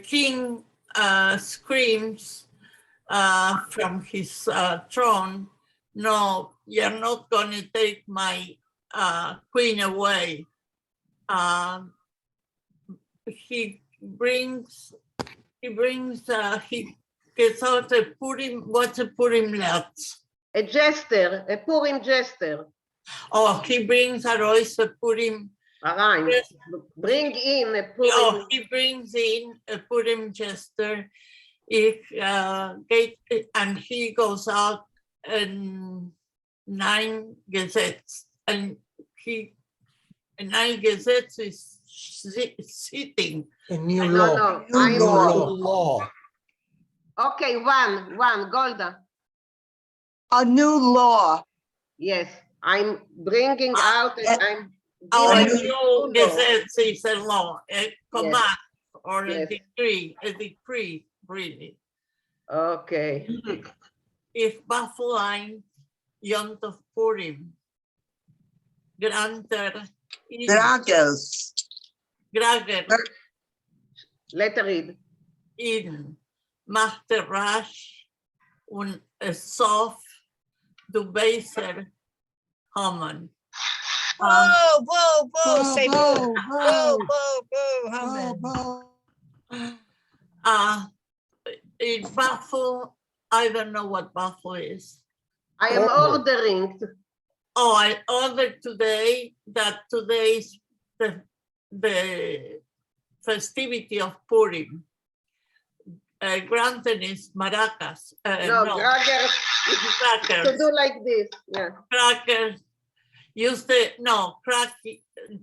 king screams from his throne, no, you're not going to take my queen away. He gets out a Purim, what's a Purim Latz? A jester, a Purim jester. Oh, he brings a Purim. Bring in a Purim. Oh, he brings in a Purim jester. And he goes out and 9 Gesetz. And 9 Gesetz is sitting. A new No, law. no, New law. Okay, one, Golda. A new law. Yes, I'm bringing out, I'm Our giving new Gesetz is a law, a command, or a Yes. decree, really. Okay. If Baflein Yom Tov Purim, Granter, Gragos. Grager, Letter read. Eden, macht der Rasch und Sof, du Beiser, Haman. Whoa, whoa, whoa, say whoa, boo. whoa. Whoa, whoa, Haman. In Baffle, I don't know what Baffle is. I am ordering. Oh, I ordered today that today is the festivity of Purim. Granted is maracas. No, crackers. Crackers. To do like this. Yeah. Crackers. Use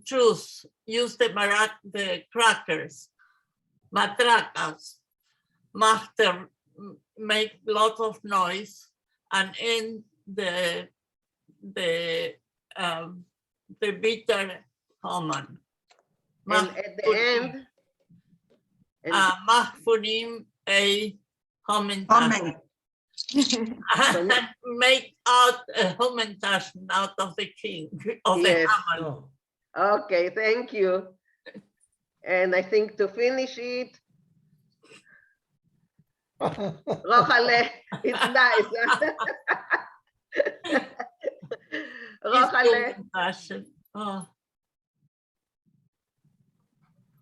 choose. Use the crackers. Matracas. Master make lots of noise and end the bitter Haman. And at the end, Mahfunim a Hamantash. Make out a Hamantash out of the king, of Yes. the Haman. Okay, thank you. And I think to finish it, Rochale, it's nice. Rochale. Oh.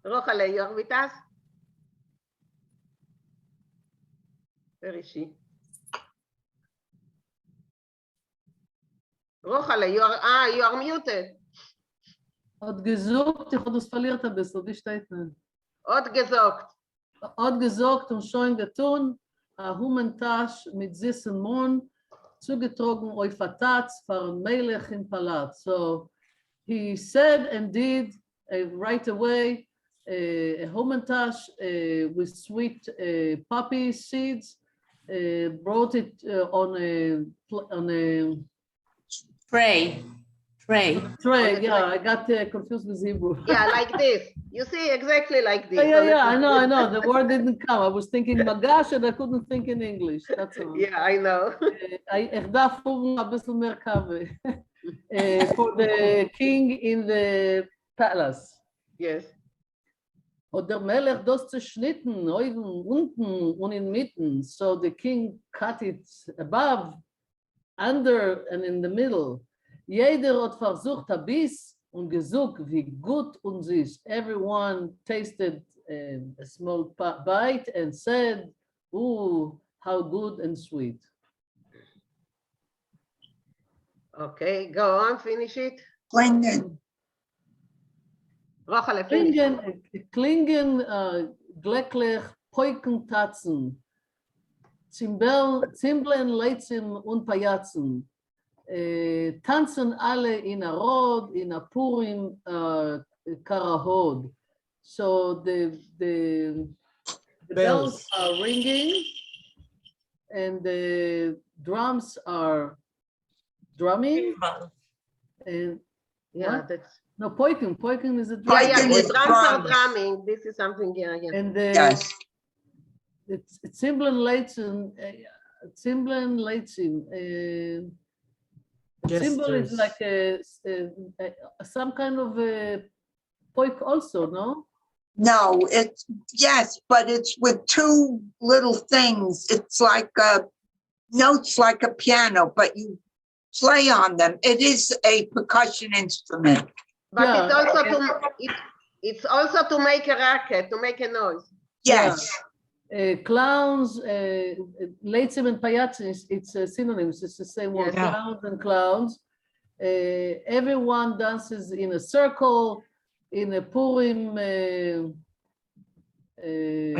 Rochale, you're with us? Where is she? Rochale, you are muted. Hat gesucht, ich habe das verliert ein bisschen, wie steht denn? Hat gesagt. Hat gesagt und schon getun, a Humentash mit süßen Mohn, zugetrogen auf a Tatz für Melech in Palat. So he said and did right away a Humentash with sweet poppy seeds, brought it on a Tray. Trey. Trey, yeah, I got confused with Hebrew. Yeah, like this. You see, exactly like this. Yeah, I know. The word didn't come. I was thinking magash and I couldn't think in English. That's all. Yeah, I know. ארדף פורים a bisschen mehr Kave. For the king in the palace. Yes. Und der Melech das zerschnitten, oben, unten und inmitten. So the king cut it above, under and in the middle. Jeder hat versucht ein Biss und gesucht, wie gut und süß. Everyone tasted a small bite and said, "Ooh, how good and sweet." Okay, go on, finish it. Klingen. Rochale, finish. Klingen, glücklich, Poiken, Tatzen, Zimbeln, Leitzen und Pajatzen. Tanzen alle in a Rod, in a Purim, Karahod. So the bells are ringing and the drums are drumming. And Yeah, what? that's. No, Poiken is a drum. Yeah, the drums are drumming. This is something, yeah. And Yes. it's Zimbeln, Leitzen, symbol is like some kind of a poik also, no? No, it's, yes, but it's with two little things. It's like notes like a piano, but you play on them. It is a percussion instrument. But Yeah, it's also it's also to make a racket, to make a noise. Yes. Clowns, Leitzim and Payatzin, it's synonyms, it's the same word, Yes. clowns and clowns. Everyone dances in a circle, in a Purim. What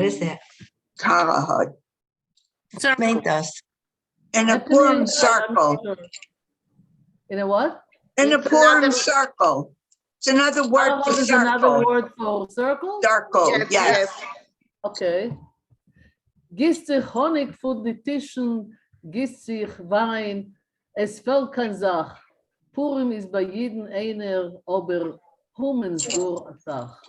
is that? Karahod. Explain to us. In a Purim circle. In a what? In a It's Purim another- circle. It's another word for Karahod is another circle. word for circle? Circle, Yes, yes. yes. Okay. Gießt sich Honig vor die Tischen, gießt sich Wein, es fällt kein Sach. Purim ist bei jedem einer, aber Humens nur a Sach.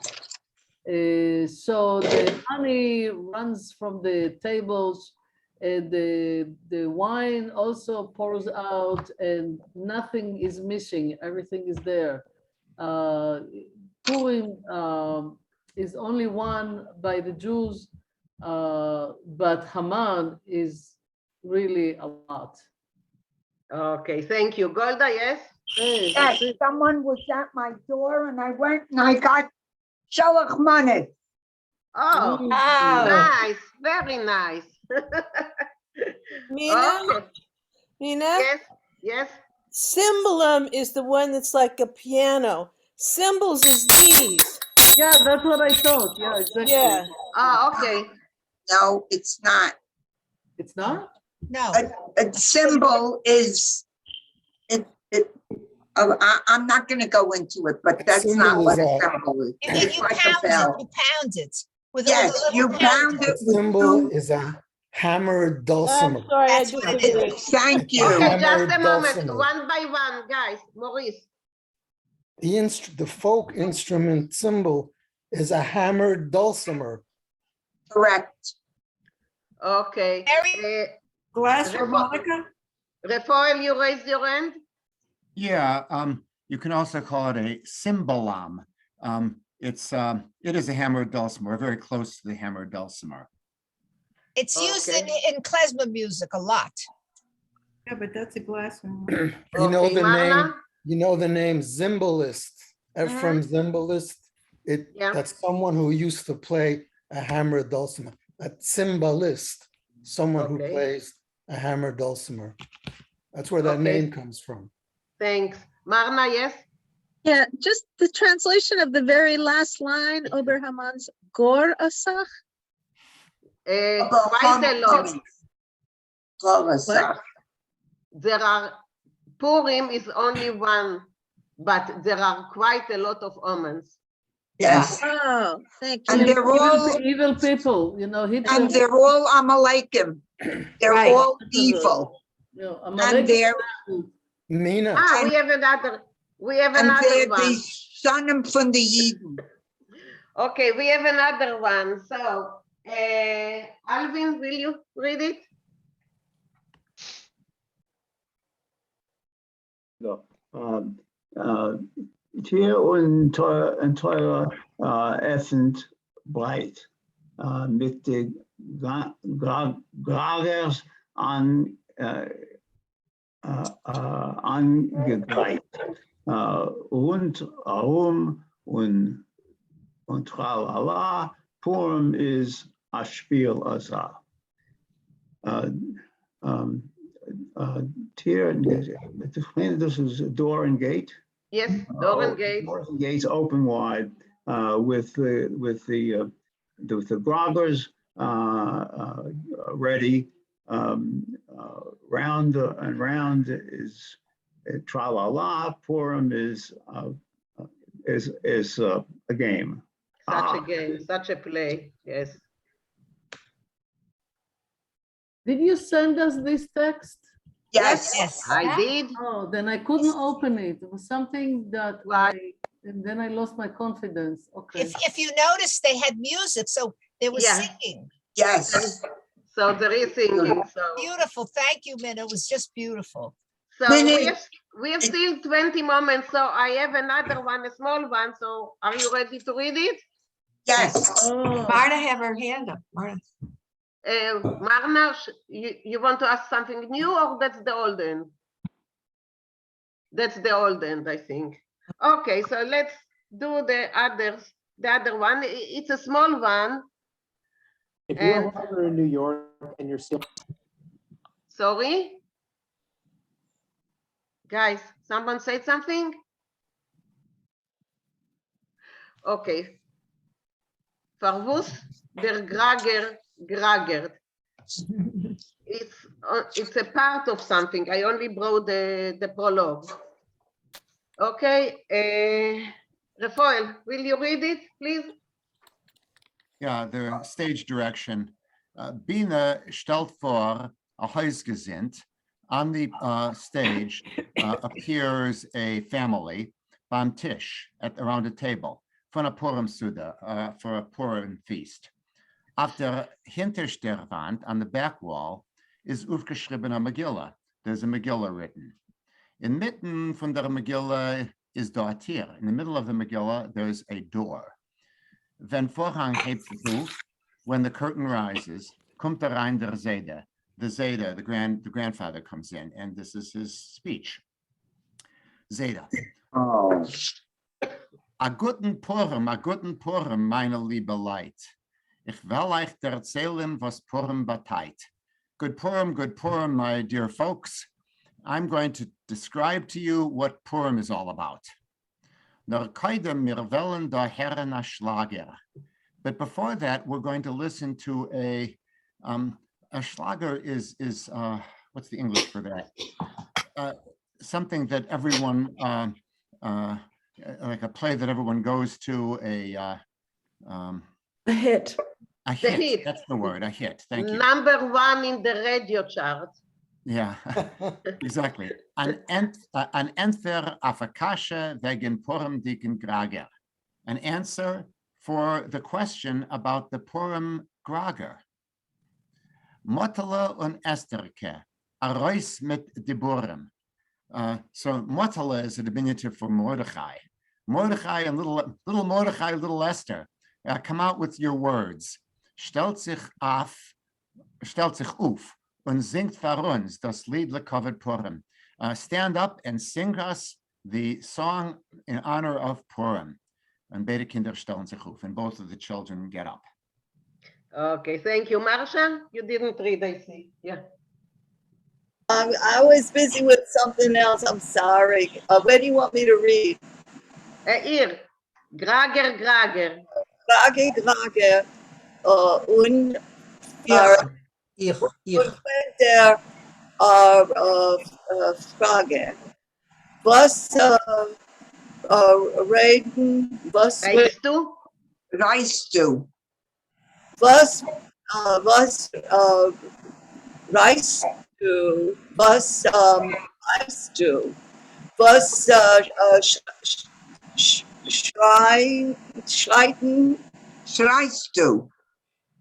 So the honey runs from the tables, and the wine also pours out, and nothing is missing. Everything is there. Purim is only won by the Jews, but Haman is really a lot. Okay, thank you. Golda, yes? Hey, Yes, someone was at my door and I went and I got shalach money. Oh, nice, very nice. Mina? Okay. Mina? Yes, yes. Symbolum is the one that's like a piano. Symbols is these. Yeah, that's what I thought. Yeah, exactly. Yeah. Oh, okay. No, it's not. It's not? No. A symbol is, I'm not going to go into it, but that's not symbol what is a a- symbol is. You It's like a bell. pound it. With all the Yes, little you pound pounders. it with Symbol two. is a hammered I'm dulcimer. sorry, I That's what it disagree. is. Thank you. Okay, just a Hammered moment, dulcimer. one by one, guys. Maurice. The folk instrument symbol is a hammered dulcimer. Correct. Okay. Glass harmonica? Rafael, you raised your hand? Yeah, you can also call it a cymbalam. It is a hammered dulcimer, very close to the hammered dulcimer. It's used in klezmer music a lot. Yeah, but that's a glass one. You know Okay, the name. Marla? You know the name Zimbalist. From Zimbalist. That's someone who used to play a hammered dulcimer. A cymbalist, someone who plays a hammered dulcimer. That's where that Okay. name comes from. Thanks. Marna, yes? Yeah, just the translation of the very last line, Ober Haman's Gor Asach. Quite a lot. What? There are, Purim is only one, but there are quite a lot of omens. Yes. Oh, thank you. And they're all, evil people, you know. Hitler. and they're all Amalekim. They're Right. all evil. You know, And they're, Mina. Ah, we have another. We have And another they're one. the Sonnen von the Yidden. Okay, we have another one. So, Alvin, will you read it? Tier und teure essend breit mit den Gragers angedreht. Rundherum und tralala. Purim is a Spiel asa. Tier, this is a door and gate. Yes, door and gate. Doors and gates open wide with the groggers ready. Round and round is tra la la. Purim is a game. Such a game, such a play. Yes. Did you send us this text? Yes, I did. Oh, then I couldn't open it. It was something that and then I lost my confidence. Okay. If you notice, they had music, so they were singing. Yes. So there is singing. So beautiful. Thank you, Min. It was just beautiful. So we have still 20 moments. So I have another one, a small one. So are you ready to read it? Yes. Marta have her hand up. Marta. Marna, you want to ask something new, or that's the old end? That's the old end, I think. Okay, so let's do the other one. It's a small one. If you're a writer in New York and you're still... Sorry? Guys, someone said something? Okay. Verwus der Grager gragert. It's a part of something. I only brought the prologue. Okay, Rafael, will you read it, please? Yeah, the stage direction. Bina stellt vor a Huisgezind. On the stage appears a family, beim Tisch, around a table, von a Purim Suda, for a Purim feast. Auf der hinterster Wand, on the back wall, is aufgeschrieben a Megillah. There's a Megillah written. Inmitten von der Megillah is da Tier. In the middle of the Megillah, there's a door. Wenn Vorhang hebt auf, when the curtain rises, kommt rein der Zayda. The Zayda, the grandfather comes in, and this is his speech. Zayda. Oh. A guten Purim, meine liebe Leid. Ich will euch erzählen, was Purim beteit. Good Purim, my dear folks. I'm going to describe to you what Purim is all about. Nur koidem mir wollen da Herren a Schlager. But before that, we're going to listen to a Schlager is what's the English for that? Something that everyone, like a play that everyone goes to, a hit. A hit. That's the word, a hit. Thank you. #1 in the radio chart. Yeah, exactly. An Entfer auf a Kasche wegen Purim dicken Grager. An answer for the question about the Purim Grager. Motala und Esterke, a Reus mit Diburim. So Motala is a diminutive for Mordechai. Mordechai and little Mordechai, little Esther, come out with your words. Stellt sich auf und singt für uns das Lied lekovet Purim. Stand up and sing us the song in honor of Purim. And beide Kinder stellen sich auf, and both of the children get up. Okay, thank you. Marsha, you didn't read, I see. Yeah. I was busy with something else. I'm sorry. Where do you want me to read? Here. Grager. Grager. Und der Frage. Was reden, was reist du? Was reist du? Was reist du? was schreiten? Schreist du?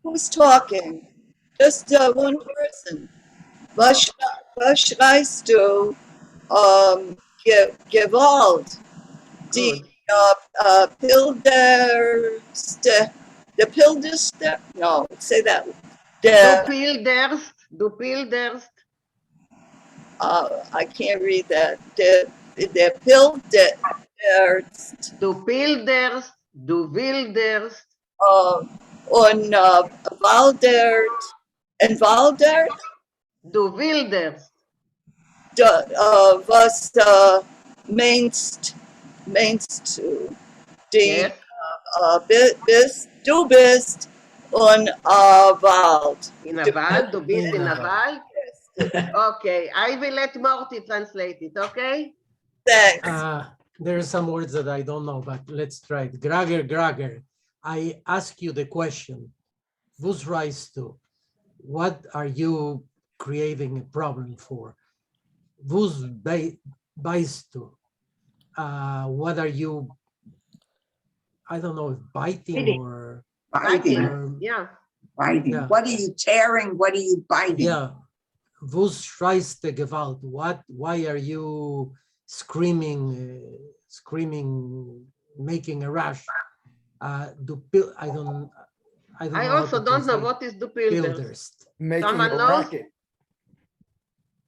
Who's talking? Just one person. Was schreist du? Gewalt. Die Pilderste. The Pilderste? No, say that. Du pilderst. I can't read that. The Pilderst. Du pilderst, du wilderst. Und Waldert. And Waldert? Du wilderst. Was meinst du? Die du bist und Wald. In a Wald, du bist in a Wald? Okay, I will let Morty translate it, okay? Thanks. There are some words that I don't know, but let's try it. Grager. I ask you the question, who's rise to? What are you creating a problem for? Who's bites to? What are you, I don't know if biting or... Biting. Yeah. Biting. Yeah. What are you tearing? What are you biting? Yeah. Who's schreist the Gewalt? Why are you screaming, making a rush? I also don't know what is du pilderst. Making a racket.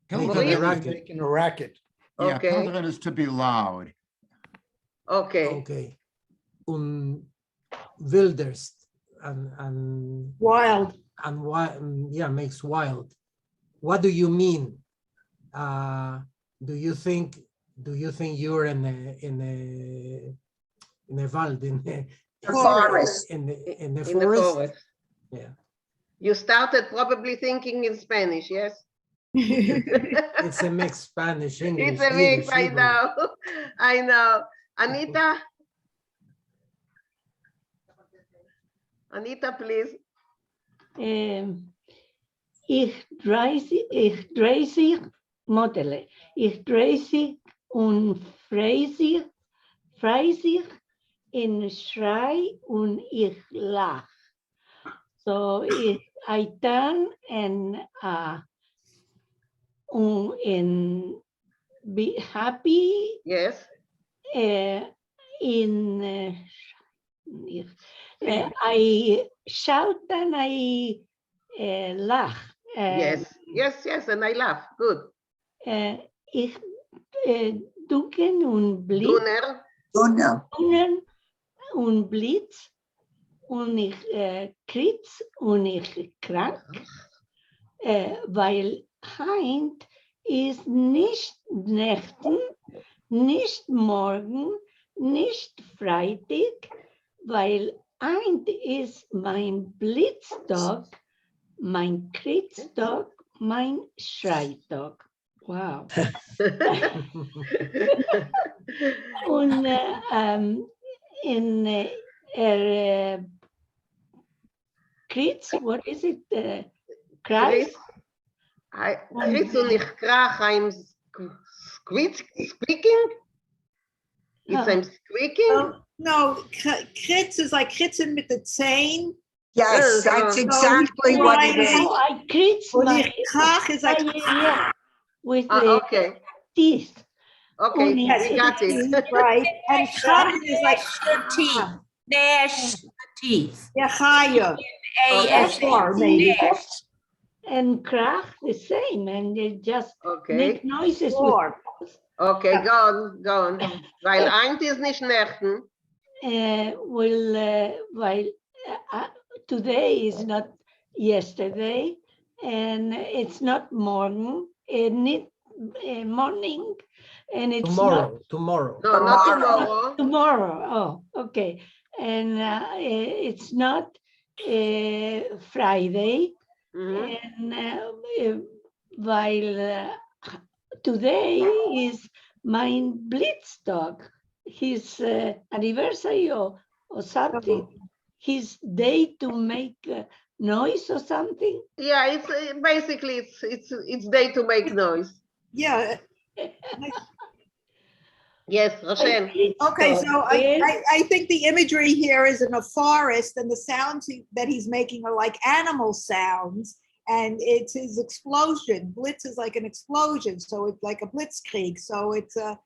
Making a racket. Yeah, Okay. pilderen is to be loud. Okay. Wilderst and wild. And yeah, makes wild. What do you mean? Do you think you're in a Wald, in the forest? In the forest? Yeah. You started probably thinking in Spanish, yes? It's a mixed Spanish, English. It's a mix, I know. I know. Anita, please. Ich drehe sich, Modelle. Ich drehe sich und frei sich in Schrei und ich lach. So I turn and be happy. Yes. I shout and I laugh. Yes, and I laugh. Good. Ich Dunkel und Blitz. Donner und Blitz und ich kritz und ich krank, weil heint ist nicht Nächten, nicht morgen, nicht Freitag, weil heint ist mein Blitztag, mein Kritztag, mein Schreitag. Wow. Und in Kritz, what is it? Kreis? Kritz und ich krach, I'm squeaking? It's I'm squeaking? No, Kritz is like kritzen mit the Zähne. Yes, that's exactly what it is. I kritz my krach is like with the teeth. Okay, we got it. Right. And krach is like teeth. Nash teeth. Yeah, higher. Maybe. And krach the same, and they just make noises. Okay, go on. Weil eint ist nicht Nächten. Weil today is not yesterday, and it's not morning, morning, and it's tomorrow. No, not tomorrow. Tomorrow. Oh, okay. And it's not Friday, and while today is my Blitztag, his anniversary or something. His day to make noise or something? Yeah, it's basically it's day to make noise. Yeah. Yes, Rochelle. Okay, so I think the imagery here is in a forest, and the sounds that he's making are like animal sounds, and it's his explosion. Blitz is like an explosion, so it's like a blitzkrieg. So it's an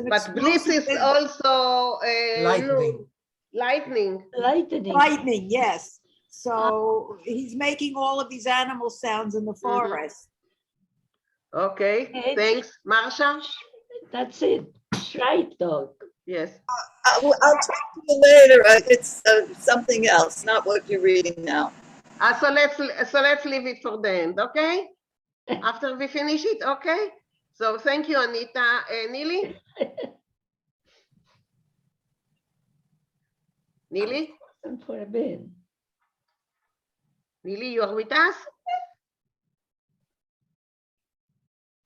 But Blitz is explosive- also Lightning. lightning. lightning. Yes. So he's making all of these animal sounds in the forest. Okay, thanks, Marsha. That's it. Right, dog. Yes. I'll talk to you later. It's something else, not what you're reading now. So let's leave it for the end, okay? After we finish it, okay? So thank you, Anita. Neely? Neely? For a bit. Neely, you are with us?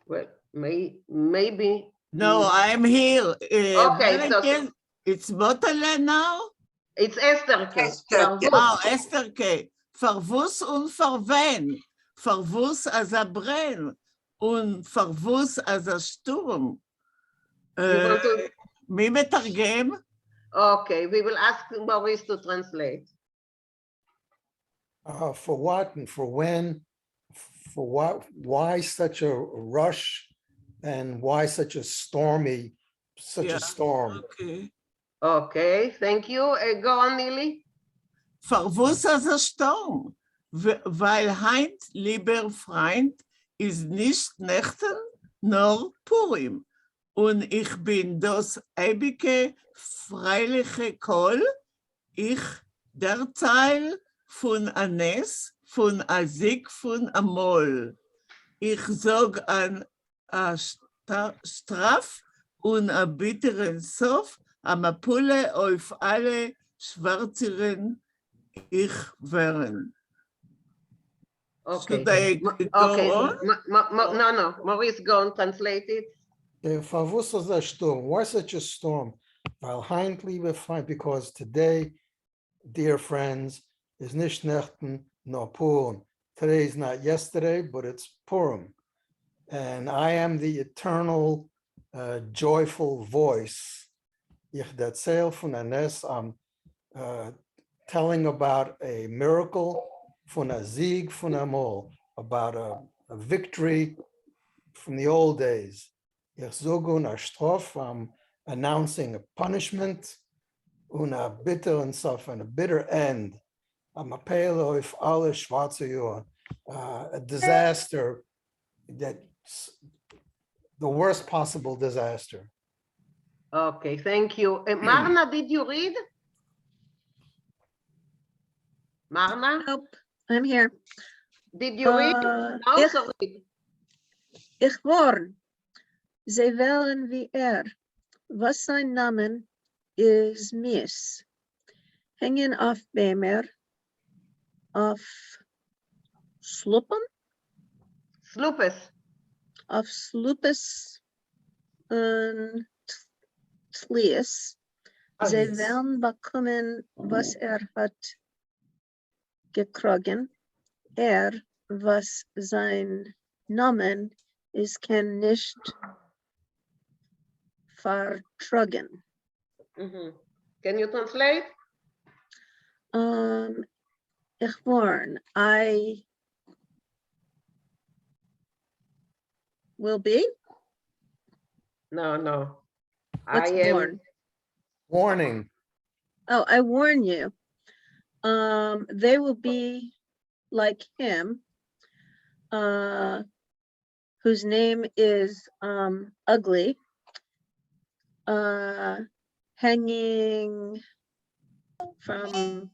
Well, maybe. No, I'm here. Okay, so again, it's Bottle now? it's Esther K. Oh, Esther K. Verwus und verwen. Verwus as a brenn. Und verwus as a Sturm. want to- מי מתרגם? Okay, we will ask Maurice to translate. For what and for when, for what, why such a rush, and why such a storm? Okay. Okay, thank you. Go on, Neely. Verwus as a Sturm. Weil heint, lieber Freund, ist nicht Nächten, nur Purim. Und ich bin das ewige, freiliche Kohl, ich der Teil von Anes, von a Sieg von Amol. Ich sag an a Straf und a bitteren Sof, a Mapule auf alle schwarzeren ich wären. Okay. Should I go on? No, Maurice, go on, translate it. Verwus is a storm. Why such a storm? Weil heint, liebe Freund, because today, dear friends, is nicht Nächten, nor Purim. Today is not yesterday, but it's Purim. And I am the eternal, joyful voice. Ich erzähl von Anes, I'm telling about a miracle von a Sieg von Amol, about a victory from the old days. Ich sage a Strof, I'm announcing a punishment, und a bitteren Sof, and a bitter end. I'm a pale auf alle schwarze Jahr, a disaster, that's the worst possible disaster. Okay, thank you. Marna, did you read? Marna? Nope, I'm here. Did you read? Also read. Ich warn, sie wählen wie was sein Namen ist Mies. Hängen auf Bämer, auf Sluppen? Slupes. Auf Slupes und Tlies. Sie werden bekommen, was hat gekrogen. Was sein Namen ist, kann nicht vertragen. Can you translate? Ich warn, I will be? No. What's I am warn? Warning. Oh, I warn you. They will be like him, whose name is ugly, hanging from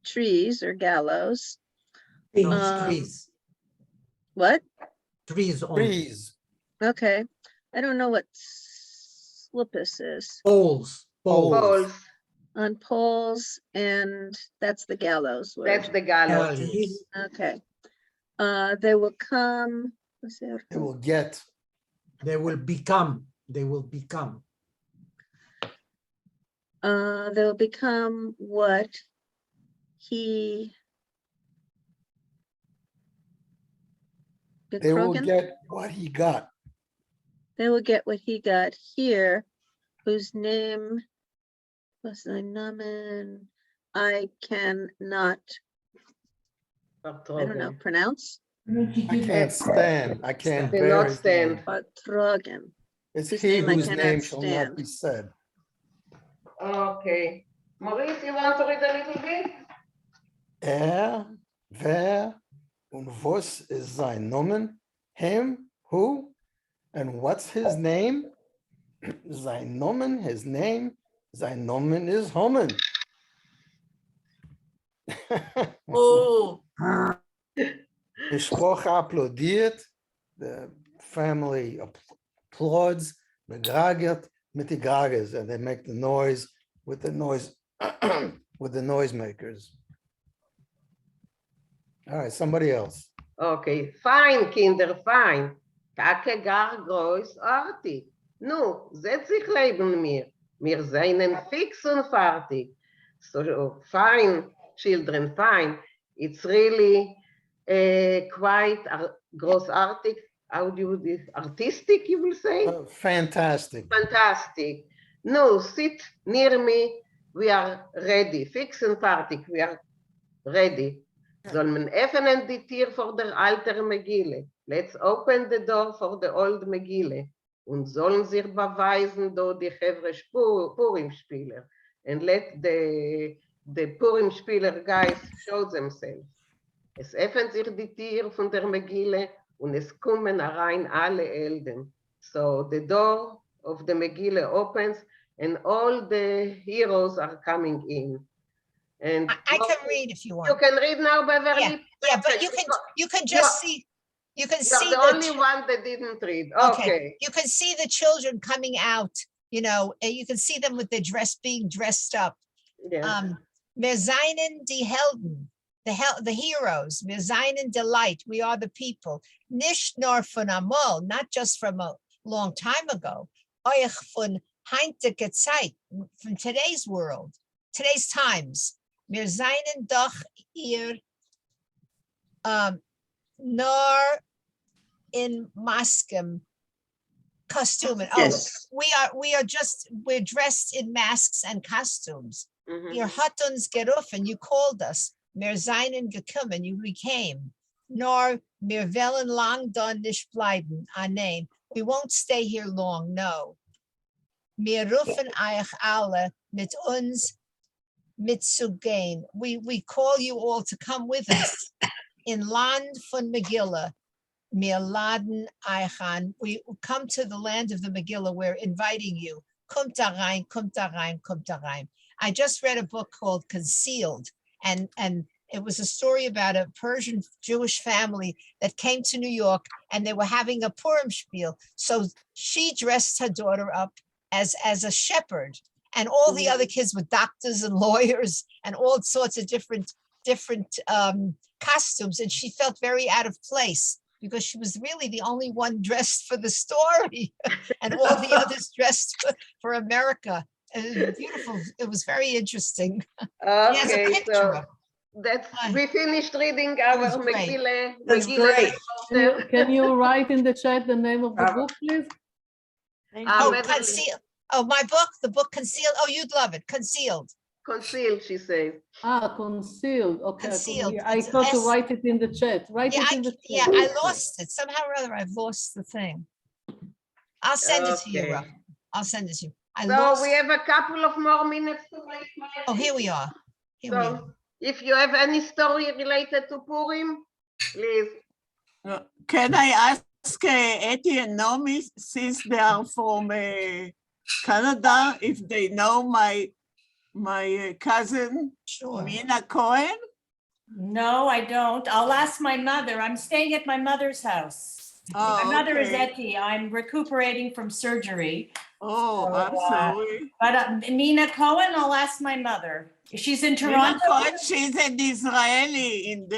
trees or gallows. Trees. What? Trees. Trees. Okay. I don't know what slipus is. Poles. Poles. On poles, and that's the gallows. word. That's the gallows. Okay. They will come. They will get. They will become. They will become. They'll become what he. They will Gekrogen? get what he got. They will get what he got here. whose name was the Namen I cannot, I don't know, pronounce. I can't stand. I can't bear Cannot his stand. name. Patrogen. It's Whose he name I whose cannot name shall not stand. be said. Okay. Maurice, you want to read a little bit? Wer, und was ist sein Nomen? Him, who, and what's his name? Sein Nomen, his name. Sein Nomen is Homen. Oh. Mishpocha applaudiert. The family applauds. Megragert mit die Grages, and they make the noise with the noise with the noisemakers. All right, somebody else. Okay, fine, Kinder, fine. Kacke gar großartig. Nu, setz sich leben mir. Wir seien fix und fertig. So, fine, children, fine. It's really quite großartig. How do you this? Artistic, you will say? Fantastic. Fantastic. No, sit near me. We are ready. Fix and fertig. We are ready. Soll man öffnen die Tür vor der alten Megille? Let's open the door for the old Megille. Und sollen sich beweisen, do die Chevre Purim-Spieler. And let the Purim-Spieler guys show themselves. Es öffnet sich die Tür von der Megille und es kommen herein alle Helden. So the door of the Megille opens and all the heroes are coming in. And I can read if you want. you can read now, Beverly. Yeah, but you can just see. You can see the only one that didn't read. Okay. You can see the children coming out. You know, and you can see them with their being dressed up. Yeah. Wir seinen die Helden, the heroes. Wir seinen delight. We are the people. Nicht nur von amol, not just from a long time ago. Euch von heutige Zeit, from today's world, today's times. Wir seinen doch ihr nur in maskem costume. Yes. We're dressed in masks and costumes. Ihr hat uns gerufen, you called us. Wir seinen gekommen, we came. Nor wir wollen lang dort nicht bleiben, name. We won't stay here long, no. Wir rufen euch alle mit uns mitzugehen. We call you all to come with us. In Land von Megillah, wir laden euch an. We come to the land of the Megillah. We're inviting you. Kommt da rein, kommt da rein, kommt da rein. I just read a book called Concealed, and it was a story about a Persian Jewish family that came to New York, and they were having a Purim spiel. So she dressed her daughter up as a shepherd, and all the other kids were doctors and lawyers and all sorts of different costumes, and she felt very out of place because she was really the only one dressed for the story, and all the others dressed for America. And it was beautiful. It was very interesting. Okay, so we finished reading our Megillah. That's great. Can you write in the chat the name of the book, please? Concealed. Oh, my book, the book Concealed. Oh, you'd love it. Concealed. Concealed, she says. Concealed. Okay. Concealed. I thought to write it in the chat. Write it in the chat. Yeah, I lost it. Somehow or other, I've lost the thing. I'll send it to you, Rob. I'll send it to you. We have a couple of more minutes to wait. Oh, here we are. If you have any story related to Purim, please. Can I ask Etty and Naomi, since they are from Canada, if they know my cousin, Mina Cohen? No, I don't. I'll ask my mother. I'm staying at my mother's house. My mother is Etty. I'm recuperating from surgery. I'm sorry. But Mina Cohen, I'll ask my mother. She's in Toronto. Mina Cohen, she's an Israeli in the